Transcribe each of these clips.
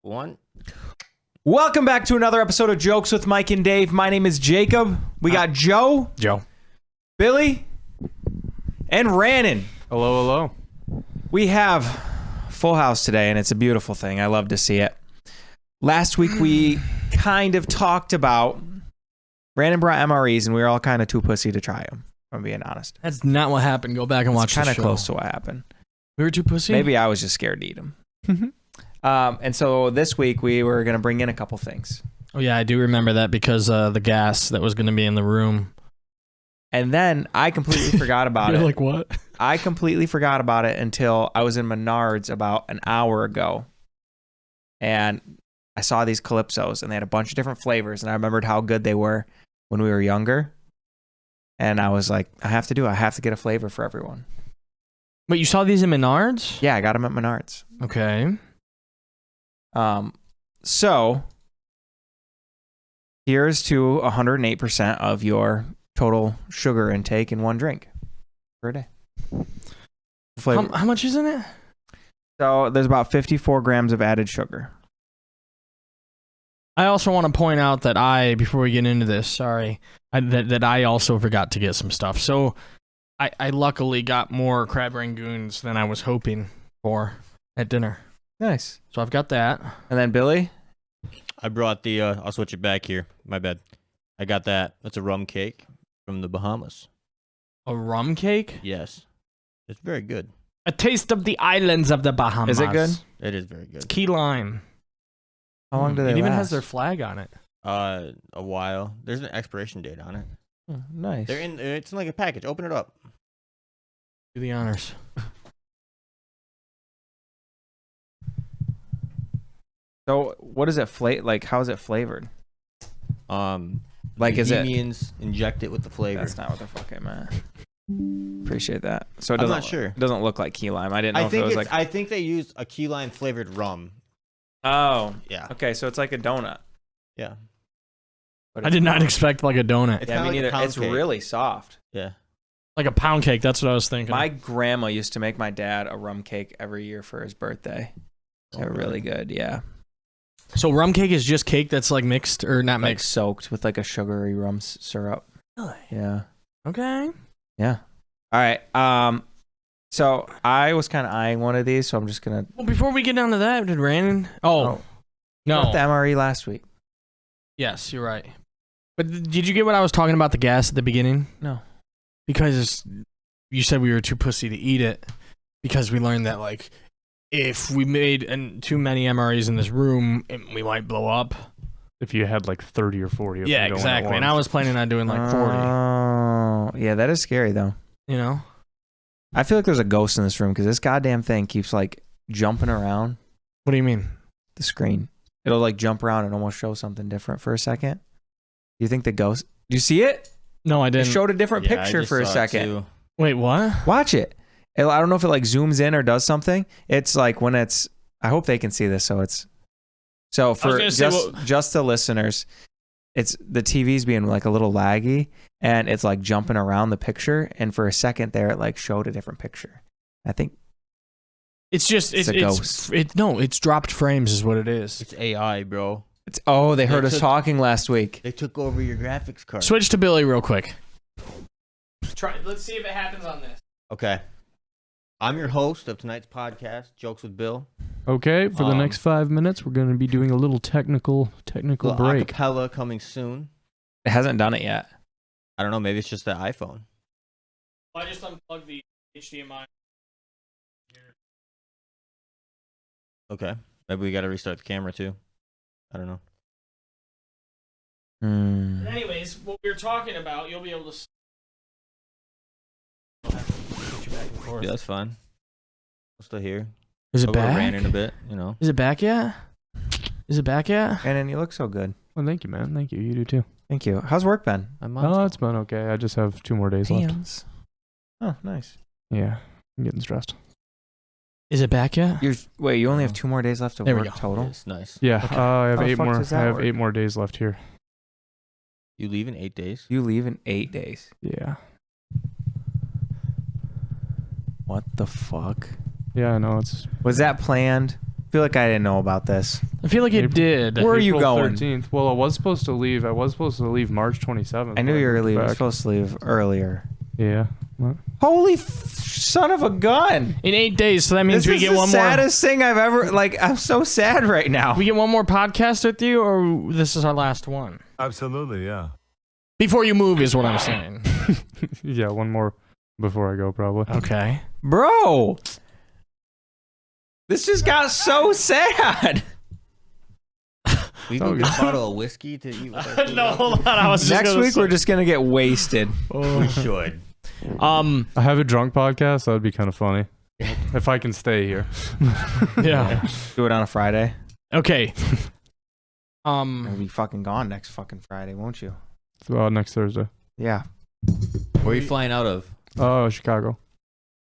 One. Welcome back to another episode of Jokes with Mike and Dave. My name is Jacob. We got Joe, Billy, and Rannon. Hello, hello. We have full house today, and it's a beautiful thing. I love to see it. Last week, we kind of talked about Rannon brought MREs, and we were all kind of too pussy to try them, if I'm being honest. That's not what happened. Go back and watch the show. Kind of close to what happened. We were too pussy? Maybe I was just scared to eat them. And so this week, we were going to bring in a couple things. Oh, yeah, I do remember that because the gas that was going to be in the room. And then I completely forgot about it. You're like, what? I completely forgot about it until I was in Menards about an hour ago. And I saw these Calypsos, and they had a bunch of different flavors. And I remembered how good they were when we were younger. And I was like, I have to get a flavor for everyone. But you saw these in Menards? Yeah, I got them at Menards. Okay. So here's to 108% of your total sugar intake in one drink per day. How much is in it? So there's about 54 grams of added sugar. I also want to point out that before we get into this, that I also forgot to get some stuff. So I luckily got more crab rangoons than I was hoping for at dinner. Nice. So I've got that. And then Billy? I brought the, I'll switch it back here. My bad. I got that. That's a rum cake from the Bahamas. A rum cake? Yes. It's very good. A taste of the islands of the Bahamas. Is it good? It is very good. It's key lime. How long do they It even last? has their flag on it. A while. There's an expiration date on it. Oh, nice. It's in like a package. Open it up. Do the honors. So what is it like how is it flavored? Like is it Bohemians inject it with the flavor. That's not what the fuck I meant. Appreciate that. So I'm not sure. It doesn't look like key lime. I didn't know if it was like I think they used a key lime flavored rum. Oh. Yeah. Okay, so it's like a donut. Yeah. But I did not expect like a donut. It's Yeah, me kinda like a neither. pound It's cake. really soft. Yeah. Like a pound cake. That's what I was thinking. My grandma used to make my dad a rum cake every year for his birthday. They're really good, yeah. So rum cake is just cake that's like mixed or not Like mixed? soaked with like a sugary rum syrup. Really? Yeah. Okay. Yeah. All right. So I was kind of eyeing one of these, so I'm just gonna. Well, before we get down to that, did Rannon? Got the No. MRE last week. Yes, you're right. But did you get what I was talking about the gas at the beginning? No. Because you said we were too pussy to eat it because we learned that like if we made too many MREs in this room, we might blow up. If you had like 30 or 40 of them Yeah, going at exactly. And I once. was planning on doing like 40. Oh, yeah, that is scary though. You know? I feel like there's a ghost in this room because this goddamn thing keeps like jumping around What do you mean? the screen. It'll like jump around and almost show something different for a second. Do you think the ghost? Do you see it? No, I It didn't. showed a different Yeah, I picture just for a saw it second. too. Wait, what? Watch it. I don't know if it like zooms in or does something. It's like when it's. I hope they can see this. So for gonna say, just the listeners, it's the TV's being like a little laggy and it's like jumping around the picture. And for a second there, it like showed a different picture. I think It's just It's a ghost. It's dropped frames is what it is. It's AI, bro. it's. Oh, they heard us took- talking last week. They took over your graphics card. Switch to Billy real quick. Let's see if it happens on this. Okay. I'm your host of tonight's podcast, Jokes with Bill. Okay, for the next 5 minutes, we're going to be doing a little technical Little break. acapella coming soon. It hasn't done it yet. I don't know. Maybe it's just the iPhone. I just unplugged the HDMI. Okay. Maybe we got to restart the camera too. I don't know. Hmm. But anyways, what we were talking about, you'll be able to. Yeah, that's fine. I'm still here. Is it I'll go back? Rannon a bit, you know. Is it back yet? Is it back yet? And then you look so good. Well, thank you, man. Thank you. You do too. Thank you. How's work been? Oh, it's been okay. I just have 2 more days left. Hands. Oh, nice. Yeah, I'm getting stressed. Is it back yet? You only have 2 more days left of There we work go. total. It's nice. Yeah, Okay. I have How the 8 fuck more. does I that have work? 8 more days left here. You leave in 8 days? You leave in 8 days. Yeah. What the fuck? Yeah, I know. It's Was that planned? feel like I didn't know about this. I feel like it April- did. Where are you April going? 13th. Well, I was supposed to leave March 27th. I knew but you were moved back. supposed to leave earlier. Yeah. What? Holy son of a gun! In 8 days, so that means This we is get the one more. saddest thing I've ever. Like, I'm so sad right now. We get one more podcast with you, or this is our last one? Absolutely, yeah. Before you move is what I'm saying. Yeah, one more before I go, probably. Okay. Bro, this just got so sad. We all go get good. a bottle of whiskey to eat with our food. No, hold on. I was just Next gonna week say- we're just gonna get wasted. We should. I have a drunk podcast. That would be kind of funny. If I can stay here. Yeah. Do it on a Friday. Okay. I'll be fucking gone next fucking Friday, won't you? It's next Thursday. Yeah. Where are you flying out of? Oh, Chicago.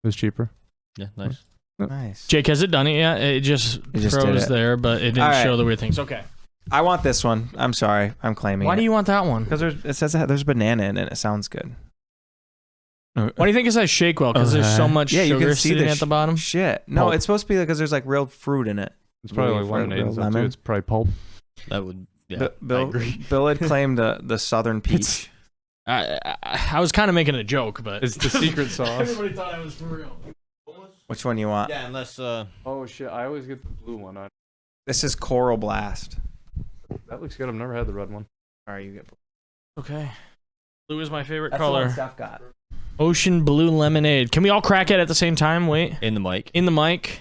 It was cheaper. Yeah, nice. Nice. Jake, has it done it yet? It just did froze it. there, but it didn't All right. show the weird things. Okay. I want this one. I'm sorry. I'm claiming. Why do you want that one? Because it says that there's banana in it. It sounds good. Why do you think it says shake well? Because there's so much Yeah, you sugar can see sitting the at the bottom. Shit. No, Pulp. it's supposed to be because there's like real fruit in it. It's probably Really like for lemonade real and stuff, too. lemon? It's probably pulp. That would. Yeah, Bill, I Bill, agree. Bill had claimed the southern peach. I was kind of making a joke, but It's the secret sauce. everybody thought it was for real. Which one you want? Yeah, unless Oh shit! I always get the blue one. This is Coral Blast. That looks good. I've never had the red one. All right, you get. Okay. Blue is my favorite That's the one color. Steph got. Ocean blue lemonade. Can we all crack it at the same time? Wait. in the mic. In the mic.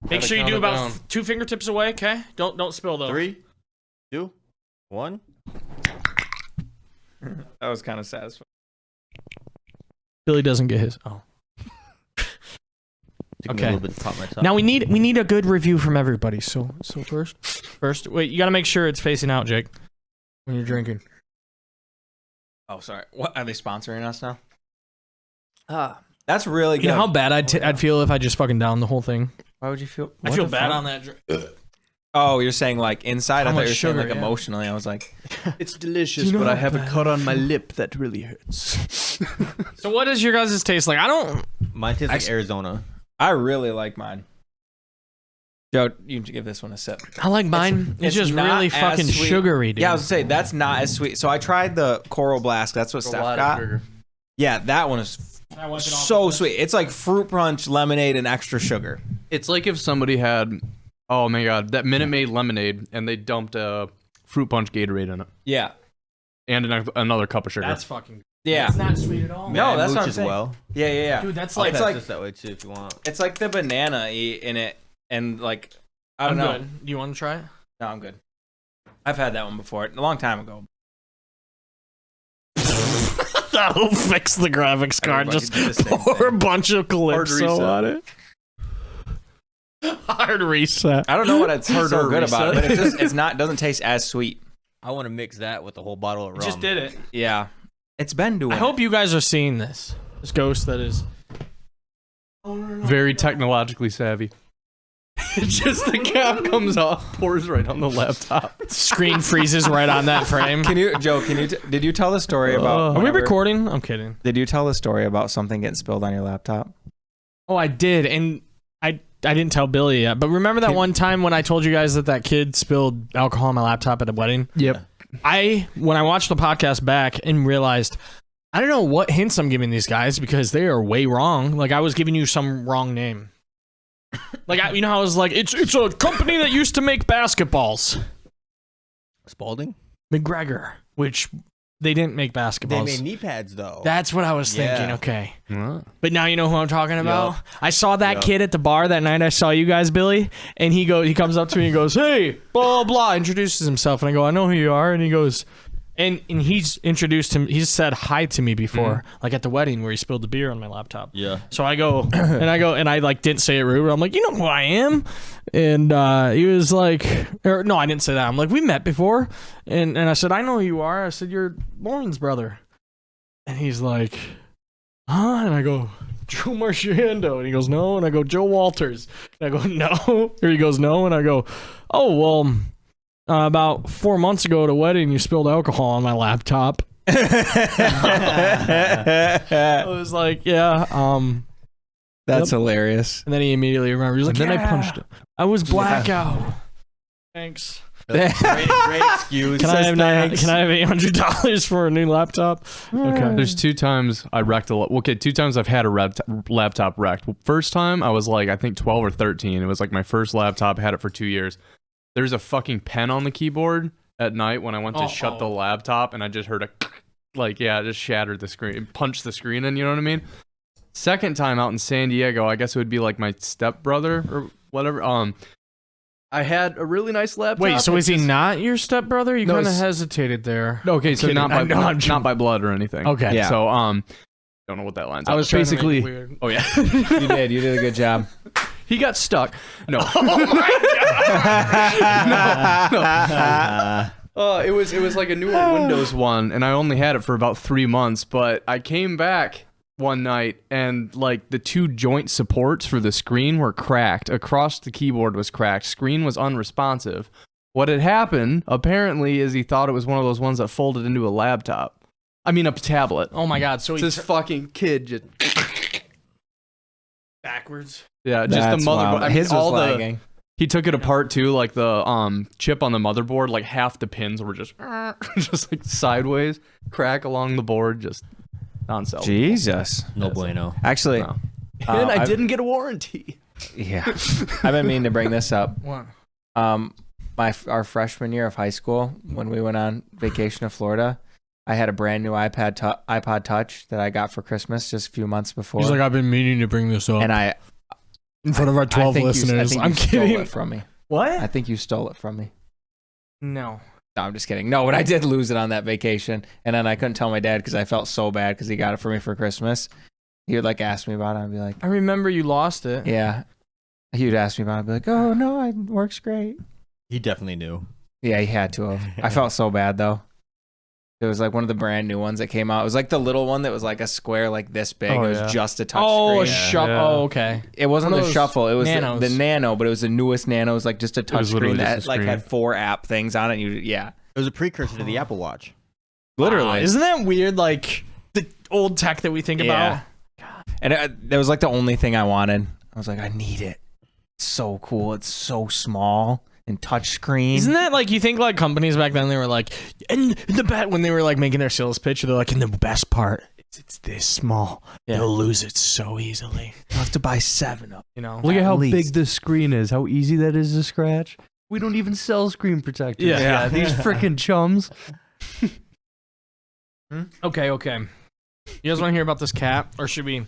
Make Gotta sure you count do it about down. 2 fingertips away, okay? Don't spill though. 3, 2, 1. That was kind of satisfying. Billy doesn't get his. Oh. Took me Okay. a little bit to pop my top. Now we need a good review from everybody. So first, wait, you got to make sure it's facing out, Jake, when you're drinking. Oh, sorry. What are they sponsoring us now? That's really good. You know how bad I'd feel if I just fucking downed the whole thing. Why would you feel? I what feel the bad fuck? on that drink. Oh, you're saying like inside? How I thought much you were saying sugar, like yeah. emotionally. I was like, It's delicious, Do you know but I how have a bad- cut on my lip that really hurts. So what does your guys' taste like? I don't. Mine tastes like Actually- Arizona. I really like mine. Joe, you give this one a sip. I like mine. It's just not really as fucking sweet. sugary, dude. Yeah, I was gonna say that's not as sweet. So I tried the Coral Blast. That's what Steph got. Yeah, that one is so sweet. It's like fruit punch, lemonade, and extra sugar. It's like if somebody had, oh my god, that Minute Maid lemonade, and they dumped a fruit punch Gatorade in it, Yeah, and another cup of sugar. That's fucking. yeah. It's not sweet at all. No, that's Mooch what I'm as saying. well. Yeah. Dude, that's I'll like. It's test like- this that way too if you want. It's like the banana in it, and like I I'm don't know. good. Do you want to try it? No, I'm good. I've had that one before, a long time ago. That'll fix the graphics card. Everybody Just did the same pour a thing. bunch of Hard calypso reset. on it. Hard reset. I don't know what it's Heard so or good about it, reset. but it's not doesn't taste as sweet. I want to mix that with a whole bottle of rum. Just did it. Yeah, it's been doing. I hope you guys are seeing this. This ghost that is. Very technologically savvy. Just the cap comes off, pours right on the laptop. Screen freezes right on that frame. Can you, Joe? Did you tell the story about? Are we whenever- recording? I'm kidding. Did you tell the story about something getting spilled on your laptop? Oh, I did, and I didn't tell Billy yet. But remember that one time when I told you guys that kid spilled alcohol on my laptop at a wedding? Yep. When I watched the podcast back and realized I don't know what hints I'm giving these guys because they are way wrong. Like I was giving you some wrong name. Like you know how I was like, it's a company that used to make basketballs. Spalding? McGregor, which they didn't make They basketballs. made knee pads though. That's what I was thinking. Yeah. Okay. Huh? But now you know who I'm talking about. Yup. I saw that Yup. kid at the bar that night. I saw you guys, Billy, and he comes up to me and goes, "Hey, blah blah," introduces himself, and I go, "I know who you are," and he goes, and he's introduced him. He's said hi to me before, like at the wedding where he spilled the beer on my laptop. Yeah. So I go, and I like didn't say it rude. But I'm like, you know who I am, and he was like, or no, I didn't say that. I'm like, we met before, and I said, I know who you are. I said, you're Lauren's brother, and he's like, huh? And I go, Joe Marchando, and he goes, no, and I go, Joe Walters, and I go, no, or he goes, no, and I go, oh well, about 4 months ago at a wedding, you spilled alcohol on my laptop. I was like, yeah, That's hilarious. And then he immediately remembered. He's like, And then I "Yeah, punched it. I was blackout. Thanks. Great excuse. Can I have $800 for a new laptop? Okay. There's 2 times I wrecked a okay, 2 times I've had a laptop wrecked. First time I was like I think 12 or 13. It was like my first laptop, had it for 2 years. There's a fucking pen on the keyboard at night when I went to shut the laptop, and I just heard a like, yeah, it just shattered the screen, punched the screen in, you know what I mean? Second time out in San Diego, I guess it would be like my stepbrother or whatever. I had a really nice laptop. Wait, so is he not your stepbrother? You No, kind of it's- hesitated there. Okay, so Kidding. not I by know, I'm not by blood or anything. Okay. Yeah. So don't know what that line's. I was trying basically. to make it weird. Oh yeah. You did a good job. He got stuck. No. It was like a newer Windows one, and I only had it for about 3 months. But I came back one night, and like the 2 joint supports for the screen were cracked. Across the keyboard was cracked. Screen was unresponsive. What had happened apparently is he thought it was one of those ones that folded into a laptop. I mean a tablet. Oh my God. So he This fucking kid just backwards. yeah, just That's the motherboard. wild. I mean, His was all lagging. he took it apart too, like the chip on the motherboard, like half the pins were just just like sideways, crack along the board, just non-sellable. Jesus. No bueno. Actually, No. And I I've- didn't get a warranty. yeah. I've been meaning to bring this up. What? Our freshman year of high school, when we went on vacation to Florida, I had a brand new iPod Touch that I got for Christmas just a few months before. He's like, I've been meaning to bring this up. and I in front of our 12 listeners. I'm Stole kidding. it from me. What? I think you stole it from me. No. No, I'm just kidding. No, but I did lose it on that vacation, and then I couldn't tell my dad because I felt so bad because he got it for me for Christmas. He would like ask me about it. I'd be like, I remember you lost it. yeah. He would ask me about it. I'd be like, oh no, it works great. He definitely knew. Yeah, he had to have. I felt so bad though. It was like one of the brand new ones that came out. It was like the little one that was like a square like this big. Oh, it was yeah. just a touch Oh, a screen. shuffle. Yeah. Oh, okay. It wasn't one the of those shuffle. It was nanos. the nano, but it was the newest nano. It was like just a touch was literally screen just that a like screen. had 4 app things on it. Yeah, It was a precursor to the Apple Watch. literally. Isn't that weird? Like the old tech that we think Yeah. about. And that was like the only thing I wanted. I was like, I need it. It's so cool. It's so small and touch screen. Isn't that like you think like companies back then they were like, and the bet when they were like making their sales pitch, they're like, and the best part, it's this small. Yeah. They'll lose it so easily. You'll have to buy 7 of them. You know. Look at At how least. big this screen is. How easy that is to scratch. We don't even sell screen protectors. Yeah. These freaking chums. Okay. You guys want to hear about this cat, or should we?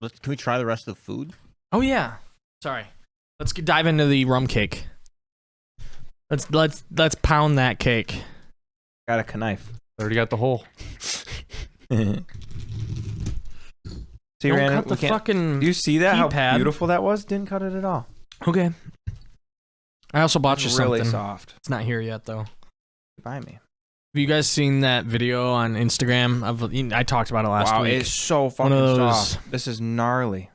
Can we try the rest of the food? Oh yeah. Sorry. Let's dive into the rum cake. Let's pound that cake. Got a knife. Already got the hole. See, Don't Rannon, cut the fucking. do you see that? How keypad. beautiful that was? Didn't cut it at all. Okay. I also bought you It's really something. soft. It's not here yet though. Buy me. Have you guys seen that video on Instagram? I talked about it last week. It's so fucking One of those- soft. This is gnarly.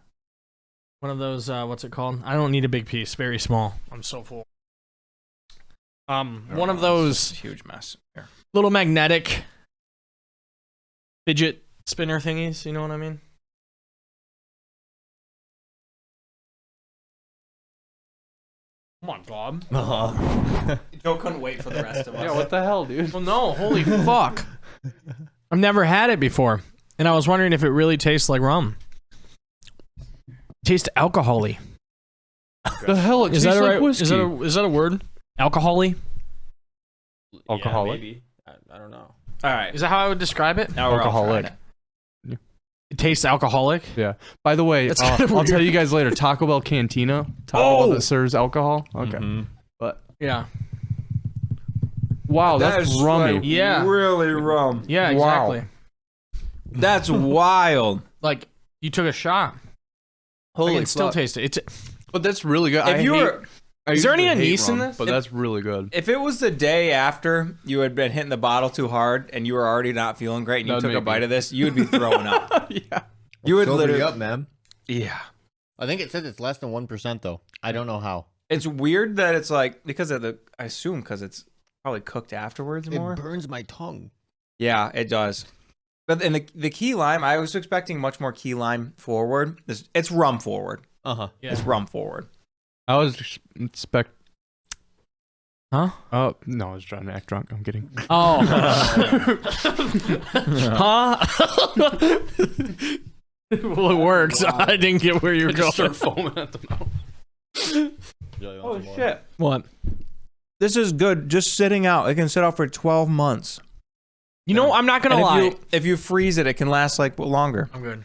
One of those. What's it called? I don't need a big piece. Very small. I'm so full. One of It's those a huge mess. Here. little magnetic fidget spinner thingies. You know what I mean? Come on, Bob. Joe couldn't wait for the rest of us. Yeah, what the hell, dude? Well, no. Holy fuck. I've never had it before, and I was wondering if it really tastes like rum. Tastes alcohol-y. The hell? It Is tastes that a like right? whiskey. Is that a word? Alcohol-y? Alcoholic? Yeah, maybe. I don't know. All right. Is that how I would describe it? Now we're all Alcoholic. trying it. It tastes alcoholic. Yeah. By the way, That's kinda I'll weird. tell you guys later. Taco Bell Cantina. Taco Bell that serves alcohol. Okay. Mhm. But Yeah. wow, that's rummy. Yeah. Really rum. Yeah, Wow. exactly. That's wild. Like you took a shot. I can still taste it. But that's really good. If you were, Is there any usually hate anise in rum, this? But that's really good. if it was the day after you had been hitting the bottle too hard and you were already not feeling great and you That'd took a make bite me- of this, you would be throwing up. Yeah. You would Sober literally. you up, man. Yeah. I think it says it's less than 1% though. I don't know how. It's weird that it's like because of the. I assume because it's probably cooked afterwards It more. burns my tongue. Yeah, it does. But in the key lime, I was expecting much more key lime forward. It's rum forward. Uh-huh. Yeah. It's rum forward. I was expect. Huh? Oh no, I was trying to act drunk. I'm kidding. Oh. Huh? Well, it works. Wow. I didn't get where you were I going. just start foaming at the mouth. Oh shit! What? This is good. Just sitting out. It can sit out for 12 months. You know, I'm not gonna And lie. if you freeze it, it can last like longer. I'm good.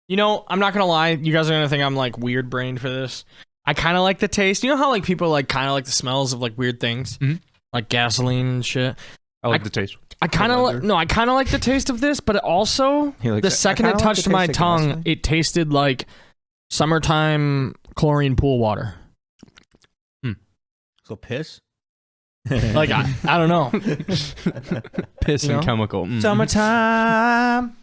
You know, I'm not gonna lie. You guys are gonna think I'm like weird brained for this. I kind of like the taste. You know how like people like kind of like the smells of like weird things, Mhm. like gasoline and shit. I like the taste. I kind of like I kind of like the taste of this, but it also He likes the it. second I it kinda like touched the my taste of tongue, gasoline. it tasted like summertime chlorine pool water. So piss? Like I don't know. Piss You and know? chemical. Summertime.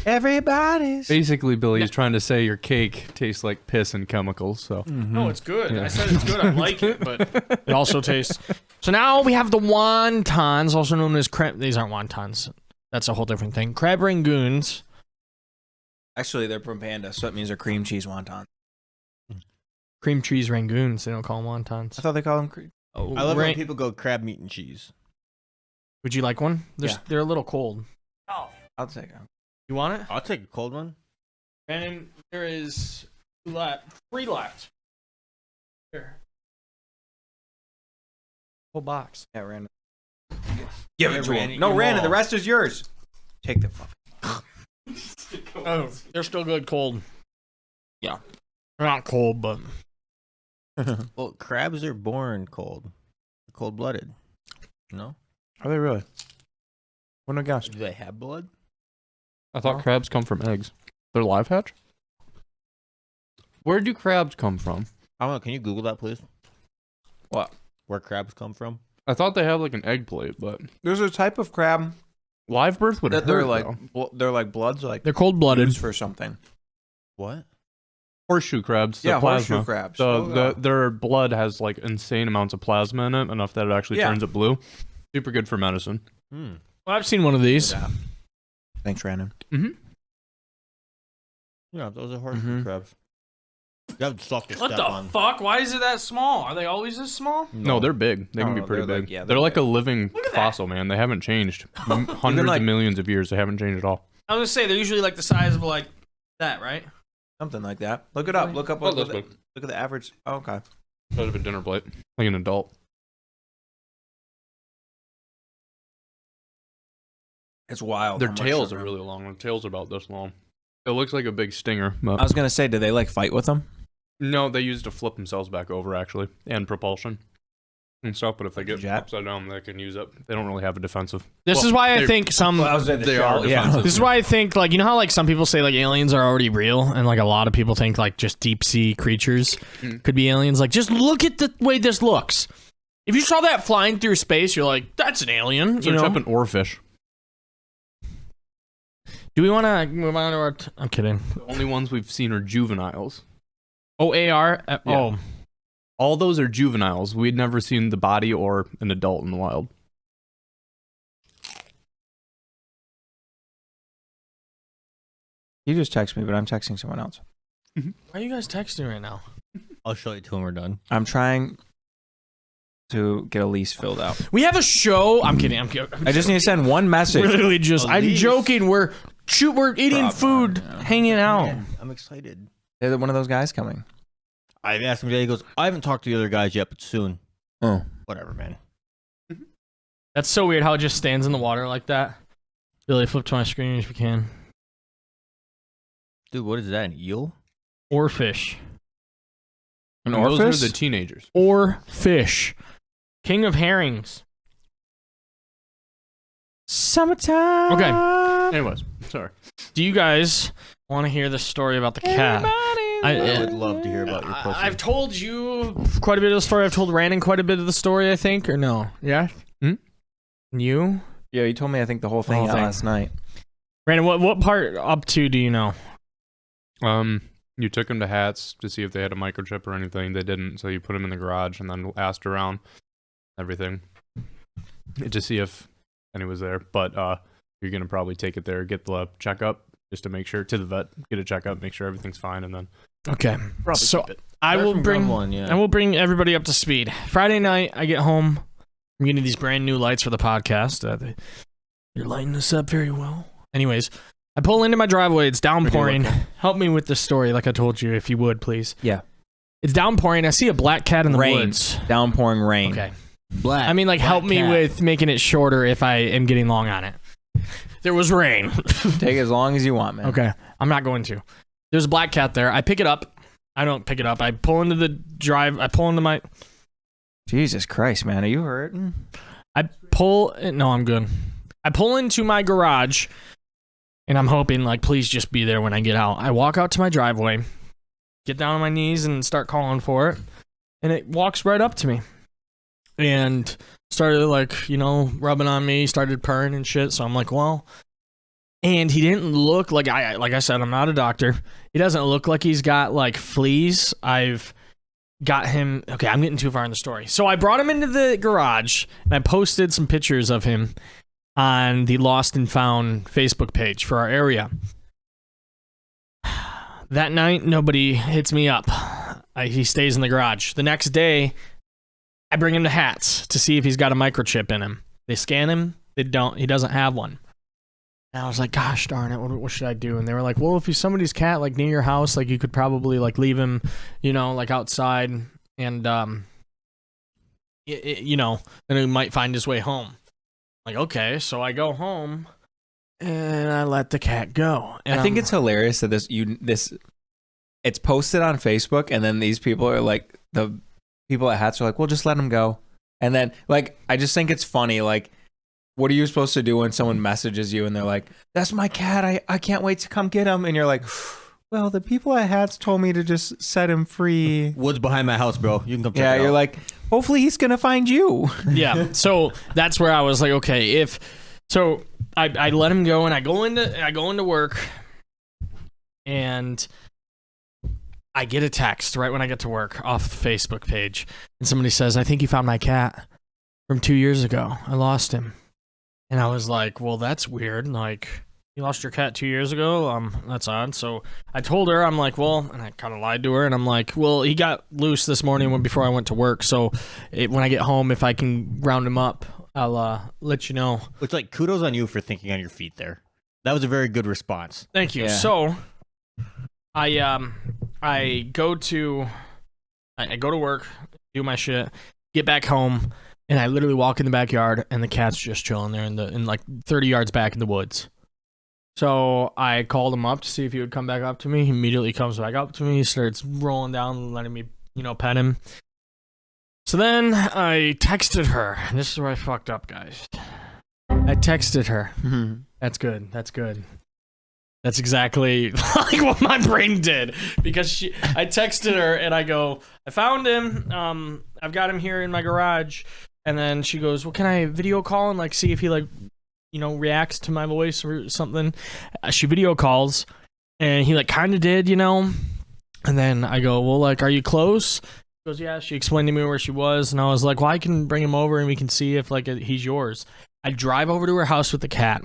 Everybody's. Basically, Billy is trying to say your cake tastes like piss and chemicals. So No, it's good. Yeah. I said it's good. I like it, but it also tastes. So now we have the wontons, also known as crab. These aren't wontons. That's a whole different thing. Crab rangoons. Actually, they're from Panda, so that means they're cream cheese wonton. Cream cheese rangoons. They don't call them wontons. I thought they call them cream. Oh, I love when people go crab meat and cheese. Would you like one? Yeah. They're a little cold. I'll take them. You want it? I'll take a cold one. And there is three left. Here. Whole box. Yeah, Rannon. Give Yeah, it to Rannon, him. No, eat 'em Rannon, all. the rest is yours. Take the fuck. Oh, they're still good cold. Yeah. They're not cold, but Well, crabs are born cold. Cold-blooded. No? Are they really? Wouldn't have guessed. Do they have blood? I thought crabs come from eggs. They're live hatch. Where do crabs come from? I don't know. Can you Google that, please? What? Where crabs come from? I thought they had like an egg plate, but There's a type of crab live birth would that hurt. they're like though. they're like bloods like they're cold blooded. used for something. What? Horseshoe crabs. The Yeah, plasma. horseshoe crabs. Their blood has like insane amounts of plasma in it, enough that it actually Yeah. turns it blue. Super good for medicine. Hmm. Well, I've seen one of these. Thanks, Rannon. Yeah, those are horseshoe Mhm. crabs. You have to suck to What step the on. fuck? Why is it that small? Are they always this small? No, they're big. They can No, be pretty they're big. like- yeah, they're they're like big. a living Look at that. fossil, man. They haven't changed. Hundreds like- of millions of years, they haven't changed at all. I was gonna say they're usually like the size of like that, right? Something like that. Look it up. Look up. Oh, Look, that's at, big. look at the average. Oh, okay. Out of a dinner plate, like an adult. It's wild. Their how much tails sugar. are really long. Their tails are about this long. It looks like a big stinger. But I was gonna say, do they like fight with them? no, they use to flip themselves back over actually, and propulsion and stuff. But if they get jet? upside down, they can use it. They don't really have a defensive. This Well, is why I they- think some. They are Yeah. defensive. This is why I think like you know how like some people say like aliens are already real, and like a lot of people think like just deep sea creatures could be aliens. Like just look at the way this looks. If you saw that flying through space, you're like, that's an alien. Search You know? up an oarfish. Do we want to move on to our? I'm kidding. The only ones we've seen are juveniles. OAR. Yeah. Oh, All those are juveniles. We'd never seen the body or an adult in the wild. You just text me, but I'm texting someone else. why are you guys texting right now? I'll show you two when we're done. I'm trying to get a lease filled out. We have a show. I'm kidding. I'm kidding. I just need to send one message. Literally just. A I'm lease. joking. We're eating Problem, food, yeah. hanging out. Man, I'm excited. They're one of those guys coming. I asked him today. He goes, I haven't talked to the other guys yet, but soon. Oh. Whatever, man. That's so weird how it just stands in the water like that. Billy, flip to my screen if you can. Dude, what is that? An eel? Or fish. An And those orifice? are the teenagers. Or fish. King of herrings. Summertime. Okay. Anyways, sorry. Do you guys want to hear the story about the cat? I would love to hear about your pussy. I've told you quite a bit of the story. I've told Rannon quite a bit of the story, I think, or no? Yeah? Hmm? You? Yeah, you told me I think the whole thing whole thing. last night. Rannon, what part up to do you know? You took them to Hats to see if they had a microchip or anything. They didn't, so you put them in the garage and then asked around everything to see if any was there. But you're gonna probably take it there, get the checkup, just to make sure, to the vet, get a checkup, make sure everything's fine, and then Okay. probably So keep it. I will bring one. Yeah. I will bring everybody up to speed. Friday night, I get home. I'm getting these brand new lights for the podcast. You're lighting this up very well. Anyways, I pull into my driveway. It's downpouring. Help me with this story, like I told you, if you would, please. Yeah. It's downpouring. I see a black cat in the Rain. woods. Downpouring rain. Okay. Black. I mean, like, black help me cat. with making it shorter if I am getting long on it. There was rain. Take as long as you want, man. Okay. I'm not going to. There's a black cat there. I pick it up. I don't pick it up. I pull into the drive. I pull into my... Jesus Christ, man. Are you hurting? I pull... No, I'm good. I pull into my garage, and I'm hoping, like, please just be there when I get out. I walk out to my driveway, get down on my knees, and start calling for it, and it walks right up to me. And started, like, you know, rubbing on me, started purring and shit, so I'm like, well... And he didn't look like I said, I'm not a doctor. He doesn't look like he's got like fleas. I've got him. Okay, I'm getting too far in the story. So I brought him into the garage and I posted some pictures of him on the Lost and Found Facebook page for our area. That night, nobody hits me up. He stays in the garage. The next day, I bring him to Hats to see if he's got a microchip in him. They scan him. They don't. He doesn't have one. And I was like, gosh darn it, what should I do? And they were like, well, if he's somebody's cat, like, near your house, like, you could probably, like, leave him, you know, like, outside, and, you know, and he might find his way home. Like, okay, so I go home, and I let the cat go. And I think it's hilarious that it's posted on Facebook, and then these people are like, the people at Hats are like, well, just let him go. And then, like, I just think it's funny, like, what are you supposed to do when someone messages you and they're like, that's my cat, I can't wait to come get him, and you're like, well, the people at Hats told me to just set him free. Woods behind my house, bro. You can come check it Yeah, you're out. like, hopefully he's gonna find you. Yeah, so that's where I was like, okay, so I let him go, and I go into work, and I get a text right when I get to work off the Facebook page, and somebody says, I think you found my cat from 2 years ago. I lost him. And I was like, well, that's weird. Like, you lost your cat 2 years ago? That's odd. So I told her, I'm like, well, and I kind of lied to her, and I'm like, well, he got loose this morning before I went to work. So when I get home, if I can round him up, I'll let you know. Which, like, kudos on you for thinking on your feet there. That was a very good response. Thank you. Yeah. So I go to work, do my shit, get back home, and I literally walk in the backyard, and the cat's just chilling there in like 30 yards back in the woods. So I called him up to see if he would come back up to me. He immediately comes back up to me, starts rolling down and letting me, you know, pet him. So then I texted her. And this is where I fucked up, guys. I texted her. That's good. That's good. That's exactly like what my brain did, because I texted her and I go, I found him. I've got him here in my garage. And then she goes, well, can I video call and like see if he like, you know, reacts to my voice or something? She video calls and he like kind of did, you know. And then I go, well, like, are you close? She goes, yeah. She explained to me where she was, and I was like, well, I can bring him over and we can see if like he's yours. I drive over to her house with the cat.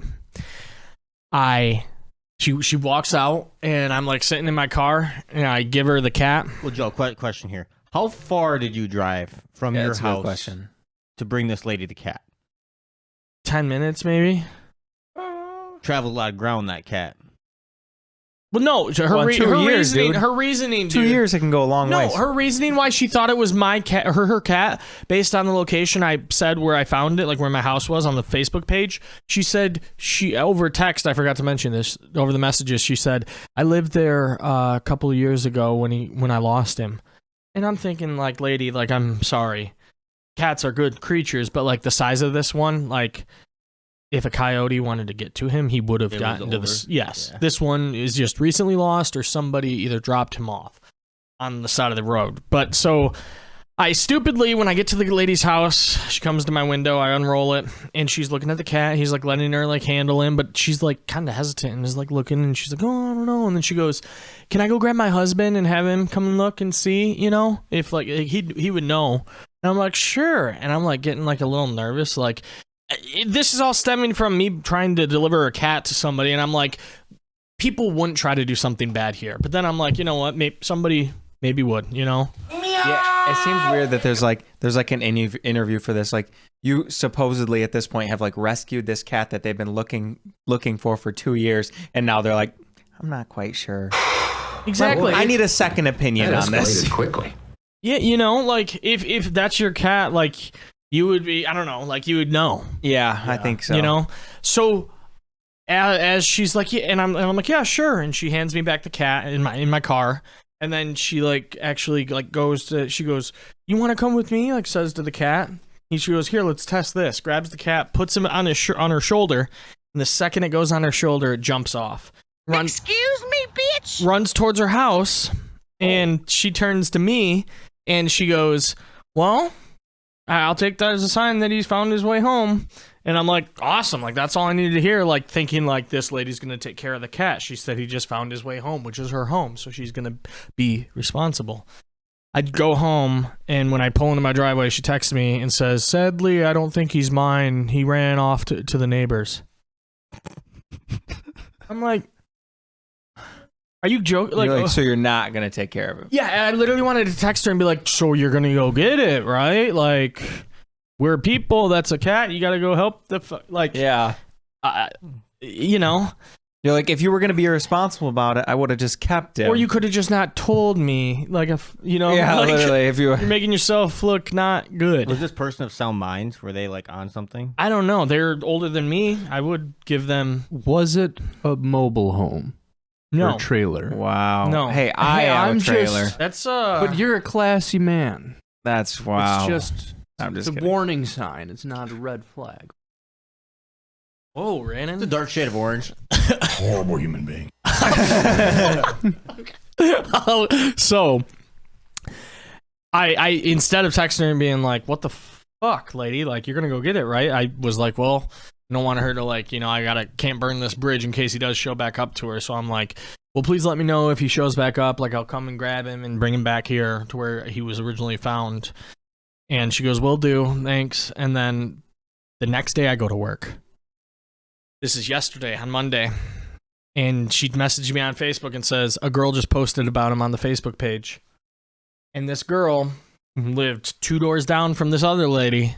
She walks out, and I'm like sitting in my car, and I give her the cat. Well, Joe, question here. How far did you drive from your That's a good house question. to bring this lady the cat? 10 minutes, maybe. Traveled a lot of ground, that cat. Well, no, Well, 2 years, dude. Her reasoning, dude. 2 years, it can go a long way. No, her reasoning why she thought it was my cat, her cat, based on the location I said where I found it, like where my house was on the Facebook page. She said over text, I forgot to mention this, over the messages, she said, I lived there a couple of years ago when I lost him. And I'm thinking, like, lady, like, I'm sorry. Cats are good creatures, but like the size of this one, like, if a coyote wanted to get to him, he would have gotten to this. Yes. Yeah. This one is just recently lost, or somebody either dropped him off on the side of the road. But so I stupidly, when I get to the lady's house, she comes to my window, I unroll it, and she's looking at the cat. He's like letting her like handle him, but she's like kind of hesitant and is like looking, and she's like, oh, I don't know. And then she goes, can I go grab my husband and have him come and look and see, you know, if like he would know. And I'm like, sure. And I'm like getting like a little nervous, like, this is all stemming from me trying to deliver a cat to somebody, and I'm like, people wouldn't try to do something bad here. But then I'm like, you know what? Somebody maybe would, you know? Yeah, it seems weird that there's like an interview for this. Like, you supposedly at this point have like rescued this cat that they've been looking for 2 years, and now they're like, I'm not quite sure. Exactly. I need a second opinion on this. Quickly. Yeah, you know, like if that's your cat, like you would be, I don't know, like you would know. Yeah, I think so. You know, so as she's like, yeah, and I'm like, yeah, sure, and she hands me back the cat in my car, and then she like actually like she goes, you want to come with me? Like says to the cat, and she goes, here, let's test this. Grabs the cat, puts him on her shoulder, and the second it goes on her shoulder, it jumps off. Excuse me, bitch. Runs towards her house, and she turns to me, and she goes, well, I'll take that as a sign that he's found his way home. And I'm like, awesome. Like, that's all I needed to hear. Like, thinking like this lady's going to take care of the cat. She said he just found his way home, which is her home. So she's going to be responsible. I'd go home, and when I pull into my driveway, she texts me and says, sadly, I don't think he's mine. He ran off to the neighbors. I'm like, are you joking? Like, so you're not going to take care of him? yeah, and I literally wanted to text her and be like, so you're going to go get it, right? Like, we're people. That's a cat. You got to go help like, Yeah. You know? You're like, if you were going to be irresponsible about it, I would have just kept it. Or you could have just not told me. Like, if, you know? Yeah, like, literally. If you you're making yourself look not good. Was this person of sound minds? Were they like on something? I don't know. They're older than me. I would give them... Was it a mobile home? No. Or a trailer? Wow. No. Hey, I am I'm a trailer. just- That's, But you're a classy man. That's wow. It's just I'm just it's a kidding. warning sign. It's not a red flag. Whoa, Rannon. It's a dark shade of orange. Horrible human being. So, I instead of texting her and being like, what the fuck, lady? Like, you're going to go get it, right? I was like, well, I don't want her to, like, you know, can't burn this bridge in case he does show back up to her. So I'm like, well, please let me know if he shows back up. Like, I'll come and grab him and bring him back here to where he was originally found. And she goes, will do. Thanks. And then the next day I go to work. This is yesterday on Monday. And she messaged me on Facebook and says, a girl just posted about him on the Facebook page. And this girl lived 2 doors down from this other lady.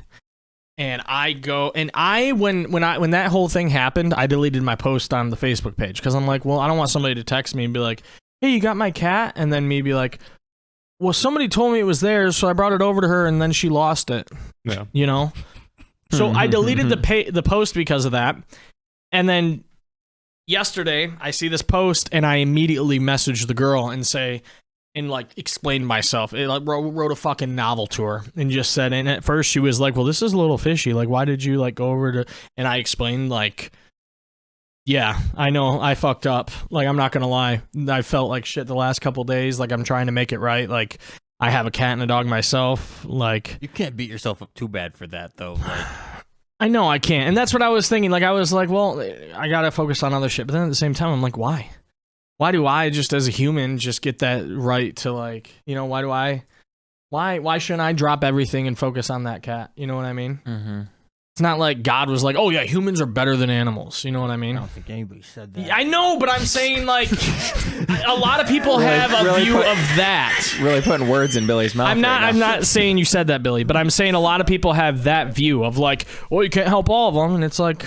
And I go, and when that whole thing happened, I deleted my post on the Facebook page because I'm like, well, I don't want somebody to text me and be like, hey, you got my cat? And then me be like, well, somebody told me it was theirs, so I brought it over to her, and then she lost it. Yeah. You know? So I deleted the post because of that. And then yesterday, I see this post, and I immediately message the girl and say, and like explained myself. It like wrote a fucking novel to her and just said, and at first she was like, well, this is a little fishy. Like, why did you like go over to, and I explained like, yeah, I know I fucked up. Like, I'm not going to lie. I felt like shit the last couple days. Like, I'm trying to make it right. Like, I have a cat and a dog myself. Like, You can't beat yourself up too bad for that, though. Like, I know I can't. And that's what I was thinking. Like, I was like, well, I got to focus on other shit. But then at the same time, I'm like, why? Why do I just as a human just get that right to like, you know, why shouldn't I drop everything and focus on that cat? You know what I mean? Mm-hmm. It's not like God was like, oh yeah, humans are better than animals. You know what I I mean? don't think anybody said that. I know, but I'm saying like a lot of people have a really view put- of that. Really putting words in Billy's mouth. I'm right now. not saying you said that, Billy, but I'm saying a lot of people have that view of like, well, you can't help all of them, and it's like,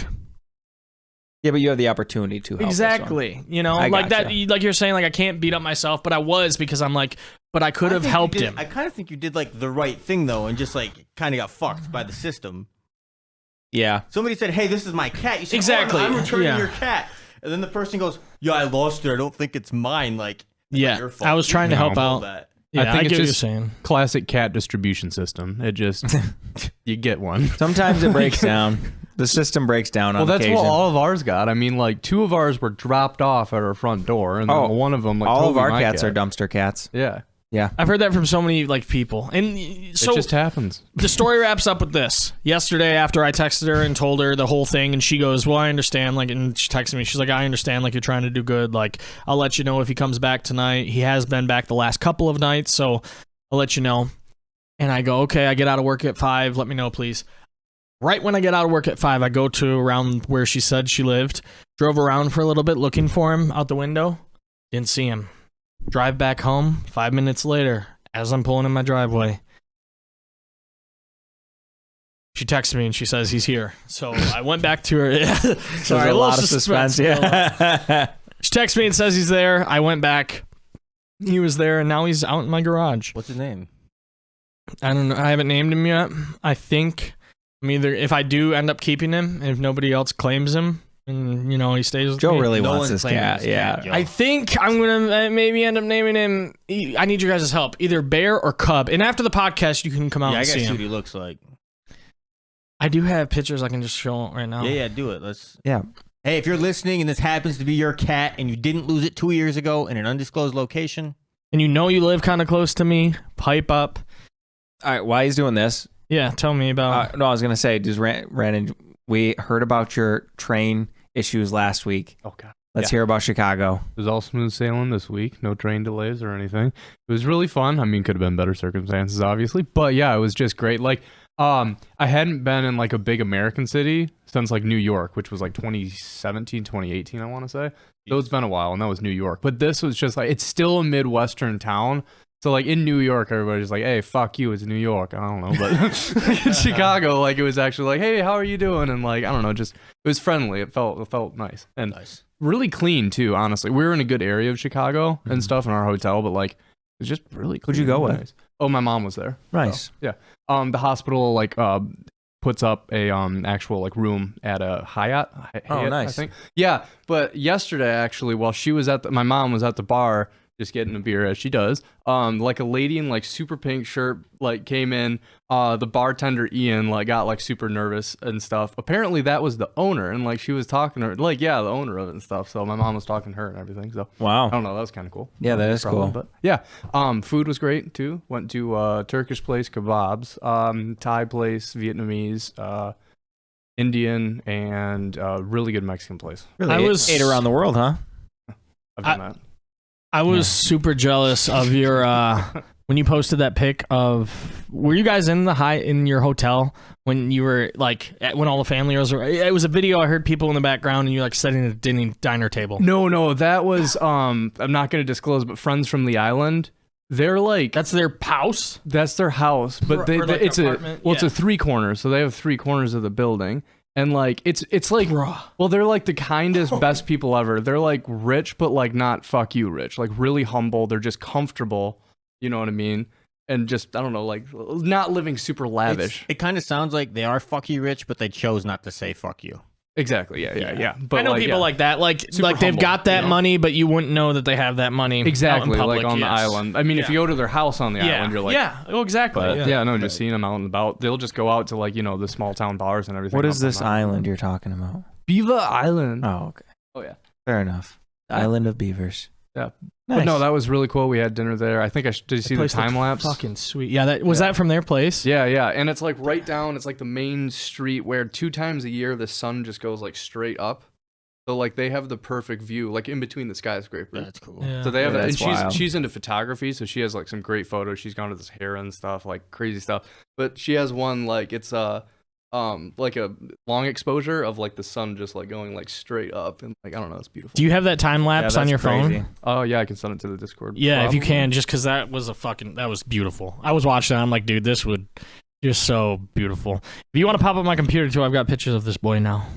Yeah, but you have the opportunity to help. exactly, you know, I like that, gotcha. like you're saying, like I can't beat up myself, but I was because I'm like, but I could have helped him. I kind of think you did like the right thing though, and just like kind of got fucked by the system. Yeah. Somebody said, "Hey, this is my cat." You said, Exactly. "Oh, I'm returning Yeah. your cat," and then the person goes, "Yeah, I lost it. I don't think it's mine." Like, it's Yeah, not your fault. I was trying to You help control out. that. Yeah, I think I it's get what you're just- saying. Classic cat distribution system. It just you get one. Sometimes it breaks down. The system breaks down on Well, that's occasion. what all of ours got. I mean, like 2 of ours were dropped off at our front door, and then Oh, one of them, like all of Toby, our my cats cat. are dumpster cats. Yeah, I've heard that from so many like people, and so it just happens. the story wraps up with this. Yesterday, after I texted her and told her the whole thing, and she goes, well, I understand. Like, and she texted me. She's like, I understand. Like, you're trying to do good. Like, I'll let you know if he comes back tonight. He has been back the last couple of nights, so I'll let you know. And I go, okay, I get out of work at 5. Let me know, please. Right when I get out of work at 5, I go to around where she said she lived. Drove around for a little bit looking for him out the window. Didn't see him. Drive back home 5 minutes later as I'm pulling in my driveway. She texted me and she says he's here. So I went back to her. Sorry, a lot of suspense. Yeah. She texted me and says he's there. I went back. He was there, and now he's out in my garage. What's his name? I don't know. I haven't named him yet. I think I'm either, if I do end up keeping him, and if nobody else claims him, and he stays with Joe me. really No wants one's this claiming cat. this Yeah. cat, Joe. I think I'm gonna maybe end up naming him. I need your guys' help, either Bear or Cub. And after the podcast, you can come out Yeah, I and gotta see see what him. he looks like. I do have pictures I can just show right now. Yeah, do it. Let's. Yeah. Hey, if you're listening and this happens to be your cat and you didn't lose it 2 years ago in an undisclosed location, And you live kind of close to me. Pipe up. All right. While he's doing this, Yeah, tell me about. no, I was gonna say, does Rannon? We heard about your train issues last week. Oh god. Let's hear about Chicago. It was all smooth sailing this week. No train delays or anything. It was really fun. I mean, could have been better circumstances, obviously. But yeah, it was just great. Like, I hadn't been in like a big American city since like New York, which was like 2017, 2018, I want to say. So it's been a while, and that was New York. But this was just like, it's still a Midwestern town. So like in New York, everybody's like, hey, fuck you, it's New York. I don't know. But in Chicago, like it was actually like, hey, how are you doing? And like, I don't know, just, it was friendly. It felt nice. And nice. really clean too, honestly. We were in a good area of Chicago and stuff in our hotel, but like, it was just really clean. Who'd you go and with? nice. Oh, my mom was there. Nice. So, yeah. The hospital like puts up a actual like room at a Hyatt. Hyatt, nice. I think. Yeah, but yesterday actually, while she was my mom was at the bar just getting a beer as she does. Like a lady in like super pink shirt like came in. The bartender Ian like got like super nervous and stuff. Apparently that was the owner, and like she was talking to her, like the owner of it and stuff. So my mom was talking to her and everything. So Wow. I don't know, that was kind of cool. Yeah, that is Problem, cool. But yeah, food was great too. Went to Turkish place, kebabs, Thai place, Vietnamese, Indian, and really good Mexican place. Really, I was- ate around the world, huh? I've done that. I was super jealous of your when you posted that pic of. Were you guys in your hotel when you were like when all the family was? It was a video. I heard people in the background, and you like sitting at a diner table. No, that was I'm not gonna disclose, but friends from the island. They're like That's their house. that's their house, but Or like it's apartment, it's yeah. a 3 corners, so they have 3 corners of the building. And like it's like Bruh. well, they're like the kindest, best people ever. They're like rich, but like not fuck you rich. Like really humble. They're just comfortable. You know what I mean? And just I don't know, like not living super lavish. It kind of sounds like they are fuck you rich, but they chose not to say fuck you. Exactly. Yeah. But I know people like that. Like Super they've humble, got that you know? money, but you wouldn't know that they have that money. exactly out in public, like on the yes. island. I mean, if you go to their house on the island, you're like, Oh, exactly. But no, just seeing them out and about. They'll just go out to like the small town bars and everything. What up is on this the island you're talking about? Beaver Island. Oh, okay. Oh yeah. Fair enough. Yeah. Island of Beavers. Yeah. Nice. But no, that was really cool. We had dinner there. I think did you see the place looked time lapse? Fucking sweet. Yeah, that was that from their place. Yeah, and it's like right down. It's like the main street where 2 times a year the sun just goes like straight up. So like they have the perfect view, like in between the skyscrapers. That's cool. Yeah. So they have, Yeah, and that's wild. she's into photography, so she has like some great photos. She's gone to this heron stuff, like crazy stuff. But she has one like it's like a long exposure of like the sun just like going like straight up, and like I don't know, it's beautiful. Do you have that time lapse Yeah, on that's your crazy. phone? Oh yeah, I can send it to the Discord. Yeah, if you Probably. can, just because that was beautiful. I was watching that. I'm like, dude, this would just so beautiful. If you want to pop up my computer too, I've got pictures of this boy now.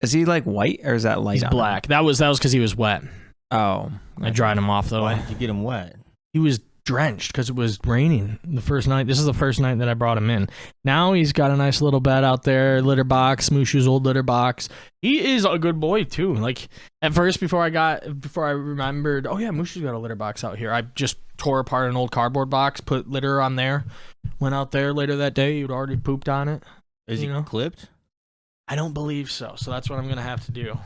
Is he like white or is that light? He's on him? black. That was because he was wet. Oh, I dried him off though. Why did you get him wet? He was drenched because it was raining the first night. This is the first night that I brought him in. Now he's got a nice little bed out there, litter box, Mushu's old litter box. He is a good boy too. Like at first, before I remembered, oh yeah, Mushu's got a litter box out here. I just tore apart an old cardboard box, put litter on there, went out there later that day. He'd already pooped on it. Is he You know? clipped? I don't believe so. So that's what I'm gonna have to do.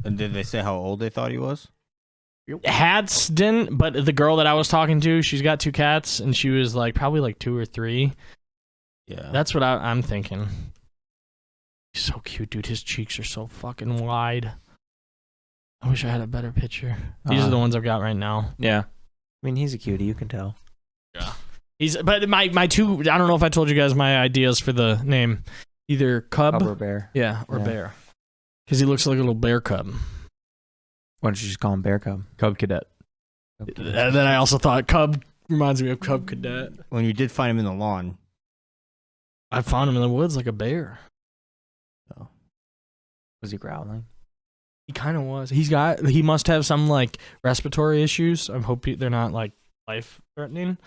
And did they say how old they thought he was? Hats didn't, but the girl that I was talking to, she's got 2 cats, and she was like probably like 2 or 3. Yeah. That's what I'm thinking. He's so cute, dude. His cheeks are so fucking wide. I wish I had a better picture. These are the ones I've got right now. yeah. I mean, he's a cutie. You can tell. But my two. I don't know if I told you guys my ideas for the name. Either cub, Cub or bear. or Yeah. bear, because he looks like a little bear cub. Why don't you just call him Bear Cub? Cub Cadet. And then I also thought cub reminds me of Cub Cadet. When you did find him in the lawn. I found him in the woods like a bear. Was he growling? He kind of was. He must have some like respiratory issues. I'm hoping they're not like life threatening,